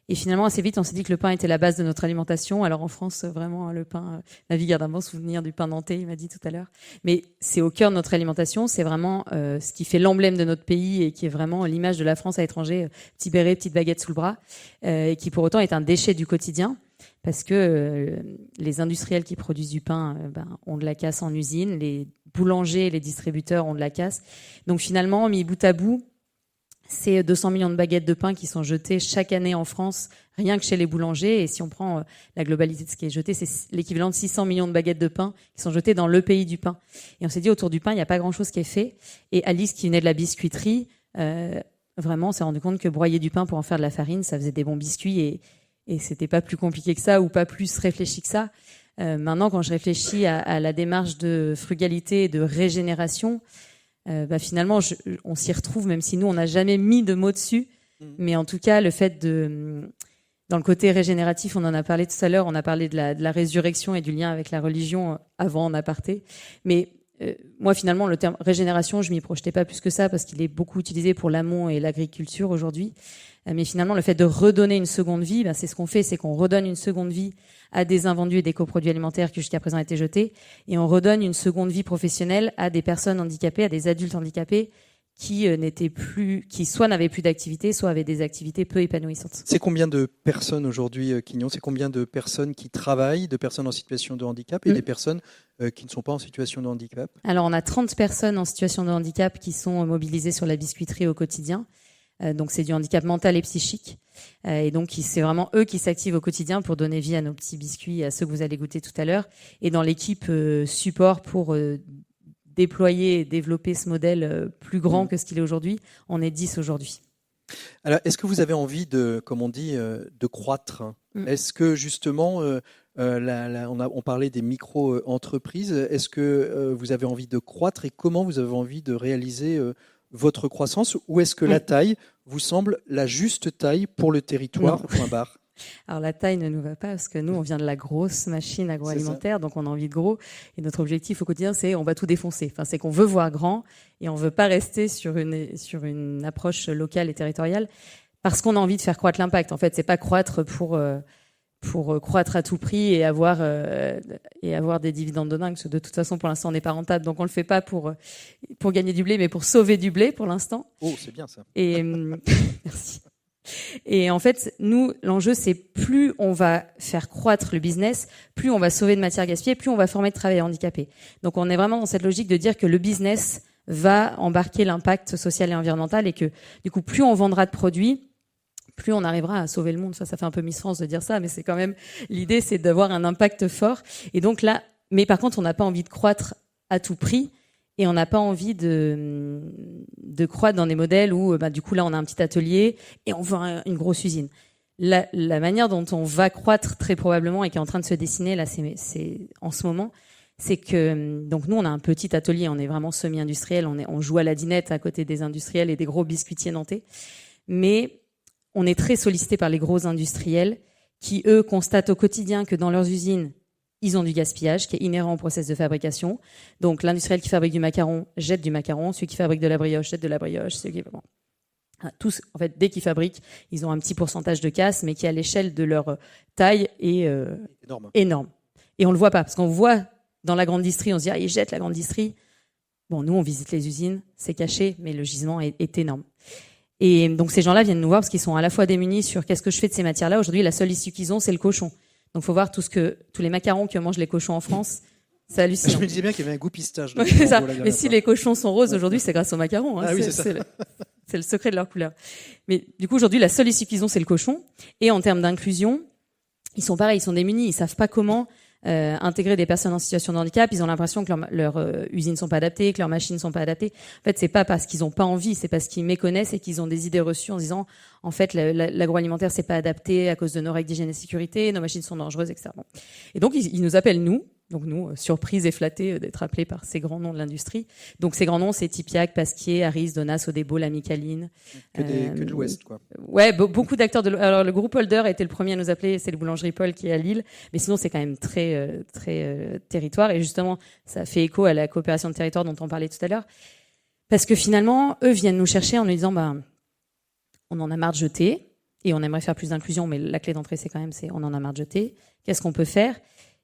Speaker 5: Et finalement, assez vite, on s'est dit que le pain était la base de notre alimentation. Alors en France, vraiment, le pain, Navi garde un bon souvenir du pain nantais, il m'a dit tout à l'heure. Mais c'est au cœur de notre alimentation, c'est vraiment ce qui fait l'emblème de notre pays et qui est vraiment l'image de la France à l'étranger, petit béret, petite baguette sous le bras, et qui pour autant est un déchet du quotidien. Parce que les industriels qui produisent du pain ont de la casse en usine, les boulangers et les distributeurs ont de la casse. Donc finalement, mis bout à bout, c'est 200 millions de baguettes de pain qui sont jetées chaque année en France, rien que chez les boulangers. Et si on prend la globalité de ce qui est jeté, c'est l'équivalent de 600 millions de baguettes de pain qui sont jetées dans le pays du pain. Et on s'est dit, autour du pain, il n'y a pas grand-chose qui est fait. Et Alice, qui venait de la biscuiterie, vraiment, on s'est rendu compte que broyer du pain pour en faire de la farine, ça faisait des bons biscuits et c'était pas plus compliqué que ça ou pas plus réfléchi que ça. Maintenant, quand je réfléchis à la démarche de frugalité et de régénération, finalement, on s'y retrouve, même si nous, on n'a jamais mis de mots dessus. Mais en tout cas, le fait dans le côté régénératif, on en a parlé tout à l'heure, on a parlé de la résurrection et du lien avec la religion avant en aparté. Mais moi, finalement, le terme régénération, je m'y projetais pas plus que ça parce qu'il est beaucoup utilisé pour l'amont et l'agriculture aujourd'hui. Mais finalement, le fait de redonner une seconde vie, c'est ce qu'on fait, c'est qu'on redonne une seconde vie à des invendus et des coproduits alimentaires qui jusqu'à présent étaient jetés, et on redonne une seconde vie professionnelle à des personnes handicapées, à des adultes handicapés qui soit n'avaient plus d'activité, soit avaient des activités peu épanouissantes.
Speaker 1: C'est combien de personnes aujourd'hui, Quignon? C'est combien de personnes qui travaillent, de personnes en situation de handicap et des personnes qui ne sont pas en situation de handicap?
Speaker 5: Alors, on a 30 personnes en situation de handicap qui sont mobilisées sur la biscuiterie au quotidien. Donc c'est du handicap mental et psychique, et donc c'est vraiment eux qui s'activent au quotidien pour donner vie à nos petits biscuits, à ceux que vous allez goûter tout à l'heure. Et dans l'équipe support pour déployer et développer ce modèle plus grand que ce qu'il est aujourd'hui, on est 10 aujourd'hui.
Speaker 1: Alors, est-ce que vous avez envie de, comme on dit, de croître? Est-ce que justement, on parlait des micro-entreprises, est-ce que vous avez envie de croître et comment vous avez envie de réaliser votre croissance, ou est-ce que la taille vous semble la juste taille pour le territoire, point barre?
Speaker 5: Alors la taille ne nous va pas parce que nous on vient de la grosse machine agroalimentaire, donc on a envie de gros, et notre objectif au quotidien c'est on va tout défoncer. Enfin c'est qu'on veut voir grand et on veut pas rester sur une approche locale et territoriale parce qu'on a envie de faire croître l'impact. En fait c'est pas croître pour croître à tout prix et avoir des dividendes de dingue, parce que de toute façon pour l'instant on n'est pas rentable, donc on le fait pas pour gagner du blé mais pour sauver du blé pour l'instant.
Speaker 1: Oh c'est bien ça.
Speaker 5: Et merci. Et en fait, nous, l'enjeu, c'est plus on va faire croître le business, plus on va sauver de matières gaspillées, plus on va former de travailleurs handicapés. Donc, on est vraiment dans cette logique de dire que le business va embarquer l'impact social et environnemental et que, du coup, plus on vendra de produits, plus on arrivera à sauver le monde. Ça fait un peu Miss France de dire ça, mais c'est quand même, l'idée, c'est d'avoir un impact fort. Et donc là, mais par contre, on n'a pas envie de croître à tout prix. Et on n'a pas envie de croître dans des modèles où, du coup, là, on a un petit atelier et on veut une grosse usine. La manière dont on va croître très probablement et qui est en train de se dessiner, là, c'est en ce moment, c'est que, donc nous, on a un petit atelier, on est vraiment semi-industriel, on joue à la dinette à côté des industriels et des gros biscuitiers nantais. Mais on est très sollicité par les gros industriels qui, eux, constatent au quotidien que dans leurs usines, ils ont du gaspillage qui est inhérent au process de fabrication. Donc, l'industriel qui fabrique du macaron jette du macaron. Celui qui fabrique de la brioche jette de la brioche. Tous, en fait, dès qu'ils fabriquent, ils ont un petit pourcentage de casse, mais qui, à l'échelle de leur taille, est énorme. Et on le voit pas. Parce qu'on voit dans la grande distrie, on se dit, ils jettent la grande distrie. Bon, nous, on visite les usines, c'est caché, mais le gisement est énorme. Et donc, ces gens-là viennent nous voir parce qu'ils sont à la fois démunis sur qu'est-ce que je fais de ces matières-là. Aujourd'hui, la seule issue qu'ils ont, c'est le cochon. Donc, faut voir tous les macarons que mangent les cochons en France. C'est hallucinant.
Speaker 1: Je me disais bien qu'il y avait un goût pistache.
Speaker 5: Oui, c'est ça. Mais si les cochons sont roses aujourd'hui, c'est grâce aux macarons.
Speaker 1: Ah oui, c'est ça.
Speaker 5: C'est le secret de leur couleur. Mais du coup, aujourd'hui, la seule issue qu'ils ont, c'est le cochon. Et en termes d'inclusion, ils sont pareils, ils sont démunis. Ils savent pas comment intégrer des personnes en situation de handicap. Ils ont l'impression que leurs usines sont pas adaptées, que leurs machines sont pas adaptées. En fait, c'est pas parce qu'ils ont pas envie, c'est parce qu'ils méconnaissent et qu'ils ont des idées reçues en disant, en fait, l'agroalimentaire c'est pas adapté à cause de nos règles d'hygiène et de sécurité, nos machines sont dangereuses, etc. Bon. Et donc, ils nous appellent nous. Donc nous, surprise et flattés d'être appelés par ces grands noms de l'industrie. Donc ces grands noms, c'est Tipiak, Pasquier, Harris, Donas, Odebo, Lamicaline.
Speaker 1: Que de l'Ouest, quoi.
Speaker 5: Ouais, beaucoup d'acteurs de. Alors le groupe Holder a été le premier à nous appeler, c'est le boulangerie Paul qui est à Lille. Mais sinon, c'est quand même très territoire. Et justement, ça fait écho à la coopération de territoire dont on parlait tout à l'heure. Parce que finalement, eux viennent nous chercher en nous disant, on en a marre de jeter et on aimerait faire plus d'inclusion, mais la clé d'entrée, c'est on en a marre de jeter. Qu'est-ce qu'on peut faire?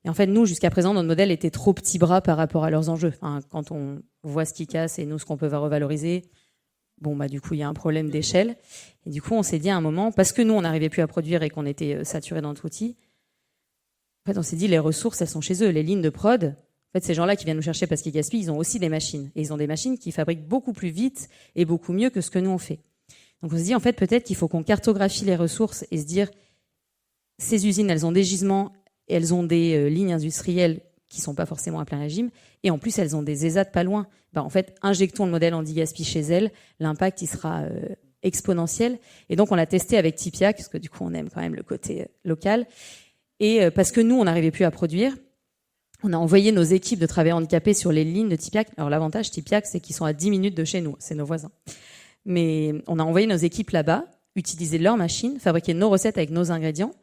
Speaker 5: Et en fait, nous, jusqu'à présent, notre modèle était trop petit bras par rapport à leurs enjeux. Enfin, quand on voit ce qui casse et nous, ce qu'on peut revaloriser, du coup, il y a un problème d'échelle. Et du coup, on s'est dit à un moment, parce que nous, on n'arrivait plus à produire et qu'on était saturés dans notre outil, en fait, on s'est dit, les ressources, elles sont chez eux. Les lignes de prod, en fait, ces gens-là qui viennent nous chercher parce qu'ils gaspillent, ils ont aussi des machines. Et ils ont des machines qui fabriquent beaucoup plus vite et beaucoup mieux que ce que nous, on fait. Donc, on s'est dit, en fait, peut-être qu'il faut qu'on cartographie les ressources et se dire, ces usines, elles ont des gisements, elles ont des lignes industrielles qui sont pas forcément à plein régime, et en plus elles ont des ESAT pas loin. En fait, injectons le modèle anti-gaspi chez elles, l'impact il sera exponentiel. Et donc on l'a testé avec Tipiak, parce que du coup on aime quand même le côté local, et parce que nous on n'arrivait plus à produire, on a envoyé nos équipes de travailleurs handicapés sur les lignes de Tipiak. Alors l'avantage Tipiak, c'est qu'ils sont à 10 minutes de chez nous, c'est nos voisins. Mais on a envoyé nos équipes là-bas, utiliser leurs machines, fabriquer nos recettes avec nos ingrédients.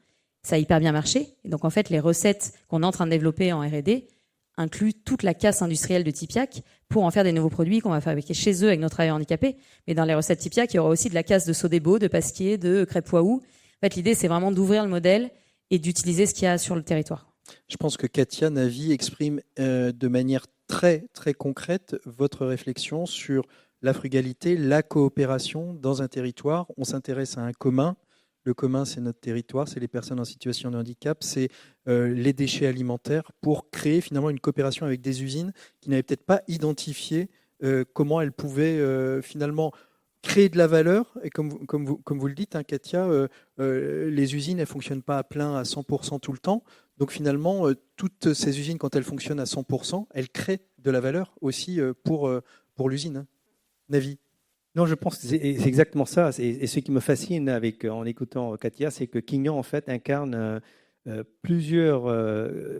Speaker 5: Ça a hyper bien marché. Et donc, en fait, les recettes qu'on est en train de développer en R&D incluent toute la casse industrielle de Tipiak pour en faire des nouveaux produits qu'on va fabriquer chez eux avec nos travailleurs handicapés. Mais dans les recettes Tipiak, il y aura aussi de la casse de Sodebo, de Pasquier, de Crêpes Waouh. En fait, l'idée, c'est vraiment d'ouvrir le modèle et d'utiliser ce qu'il y a sur le territoire.
Speaker 1: Je pense que Katia Navi exprime de manière très, très concrète votre réflexion sur la frugalité, la coopération dans un territoire. On s'intéresse à un commun. Le commun, c'est notre territoire, c'est les personnes en situation de handicap, c'est les déchets alimentaires pour créer finalement une coopération avec des usines qui n'avaient peut-être pas identifié comment elles pouvaient finalement créer de la valeur. Et comme vous le dites, hein, Katia, les usines, elles ne fonctionnent pas à plein à 100% tout le temps. Donc finalement, toutes ces usines, quand elles fonctionnent à 100%, elles créent de la valeur aussi pour l'usine. Hein. Navi.
Speaker 2: Non, je pense que c'est exactement ça. Et ce qui me fascine en écoutant Katia, c'est que Kignan, en fait, incarne plusieurs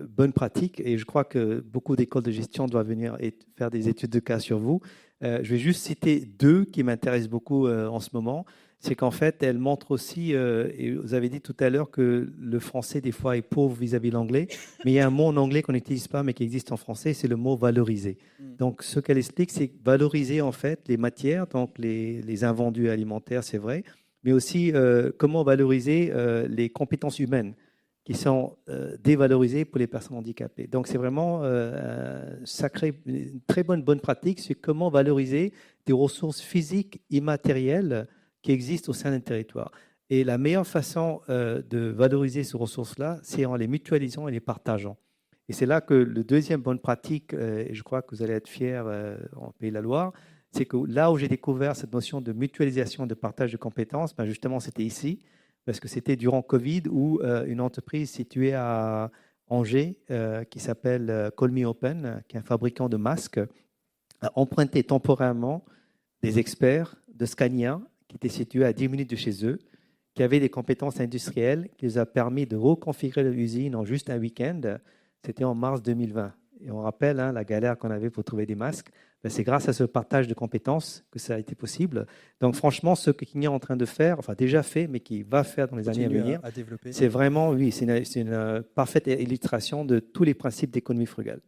Speaker 2: bonnes pratiques. Et je crois que beaucoup d'écoles de gestion doivent venir et faire des études de cas sur vous. Je vais juste citer deux qui m'intéressent beaucoup en ce moment. C'est qu'en fait, elles montrent aussi, et vous avez dit tout à l'heure que le français, des fois, est pauvre vis-à-vis de l'anglais. Mais il y a un mot en anglais qu'on n'utilise pas, mais qui existe en français, c'est le mot valoriser. Donc, ce qu'elle explique, c'est valoriser, en fait, les matières, donc les invendus alimentaires, c'est vrai, mais aussi comment valoriser les compétences humaines qui sont dévalorisées pour les personnes handicapées. Donc, c'est vraiment une très bonne pratique sur comment valoriser des ressources physiques immatérielles qui existent au sein d'un territoire. Et la meilleure façon de valoriser ces ressources-là, c'est en les mutualisant et les partageant. Et c'est là que le deuxième bonne pratique, et je crois que vous allez être fiers en Pays de la Loire, c'est que là où j'ai découvert cette notion de mutualisation, de partage de compétences, justement, c'était ici, parce que c'était durant Covid où une entreprise située à Angers, qui s'appelle Call Me Open, qui est un fabricant de masques, a emprunté temporairement des experts de Scania, qui étaient situés à 10 minutes de chez eux, qui avaient des compétences industrielles, qui les a permis de reconfigurer l'usine en juste un week-end. C'était en mars 2020. Et on rappelle la galère qu'on avait pour trouver des masques. C'est grâce à ce partage de compétences que ça a été possible. Donc franchement, ce que Kignan est en train de faire, enfin déjà fait, mais qui va faire dans les années à venir, c'est vraiment, oui, c'est une parfaite illustration de tous les principes d'économie frugale.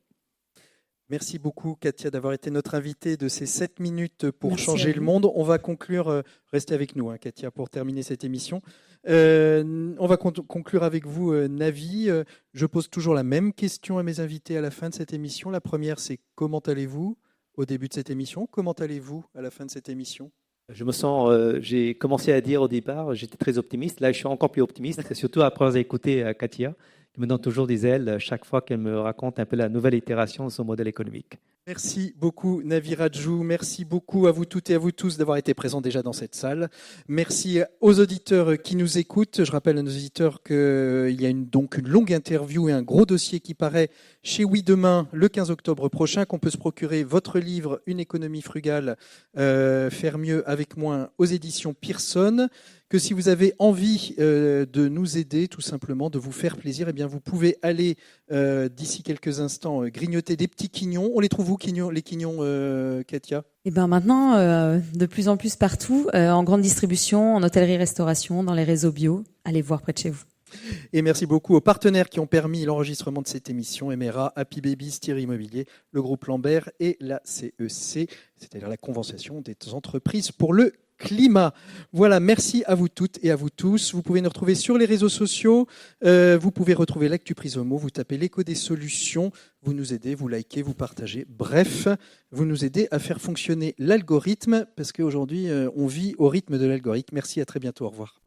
Speaker 1: Merci beaucoup, Katia, d'avoir été notre invitée de ces 7 minutes pour changer le monde. On va conclure, restez avec nous, Katia, pour terminer cette émission. On va conclure avec vous, Navi. Je pose toujours la même question à mes invités à la fin de cette émission. La première, c'est comment allez-vous ? au début de cette émission. Comment allez-vous à la fin de cette émission ?
Speaker 2: Je me sens, j'ai commencé à dire au départ, j'étais très optimiste. Là, je suis encore plus optimiste, surtout après avoir écouté Katia, qui me donne toujours des ailes chaque fois qu'elle me raconte un peu la nouvelle itération de son modèle économique.
Speaker 1: Merci beaucoup Navi Radjou, merci beaucoup à vous toutes et à vous tous d'avoir été présents déjà dans cette salle. Merci aux auditeurs qui nous écoutent. Je rappelle à nos auditeurs qu'il y a donc une longue interview et un gros dossier qui paraît chez Oui Demain le 15 octobre prochain, qu'on peut se procurer votre livre Une économie frugale, faire mieux avec moins aux éditions Pearson. Que si vous avez envie de nous aider, tout simplement, de vous faire plaisir, eh bien vous pouvez aller d'ici quelques instants grignoter des petits quignons. On les trouve où, les quignons, Katia ?
Speaker 5: Et ben maintenant, de plus en plus partout, en grande distribution, en hôtellerie-restauration, dans les réseaux bio. Allez voir près de chez vous.
Speaker 1: Et merci beaucoup aux partenaires qui ont permis l'enregistrement de cette émission, Emera, Happy Babies, Thierry Immobilier, le groupe Lambert et la CEC, c'est-à-dire la Convention des entreprises pour le climat. Voilà, merci à vous toutes et à vous tous. Vous pouvez nous retrouver sur les réseaux sociaux. Vous pouvez retrouver l'Actu Prise au mot. Vous tapez l'écho des solutions. Vous nous aidez, vous likez, vous partagez. Bref, vous nous aidez à faire fonctionner l'algorithme parce qu'aujourd'hui, on vit au rythme de l'algorithme. Merci, à très bientôt. Au revoir.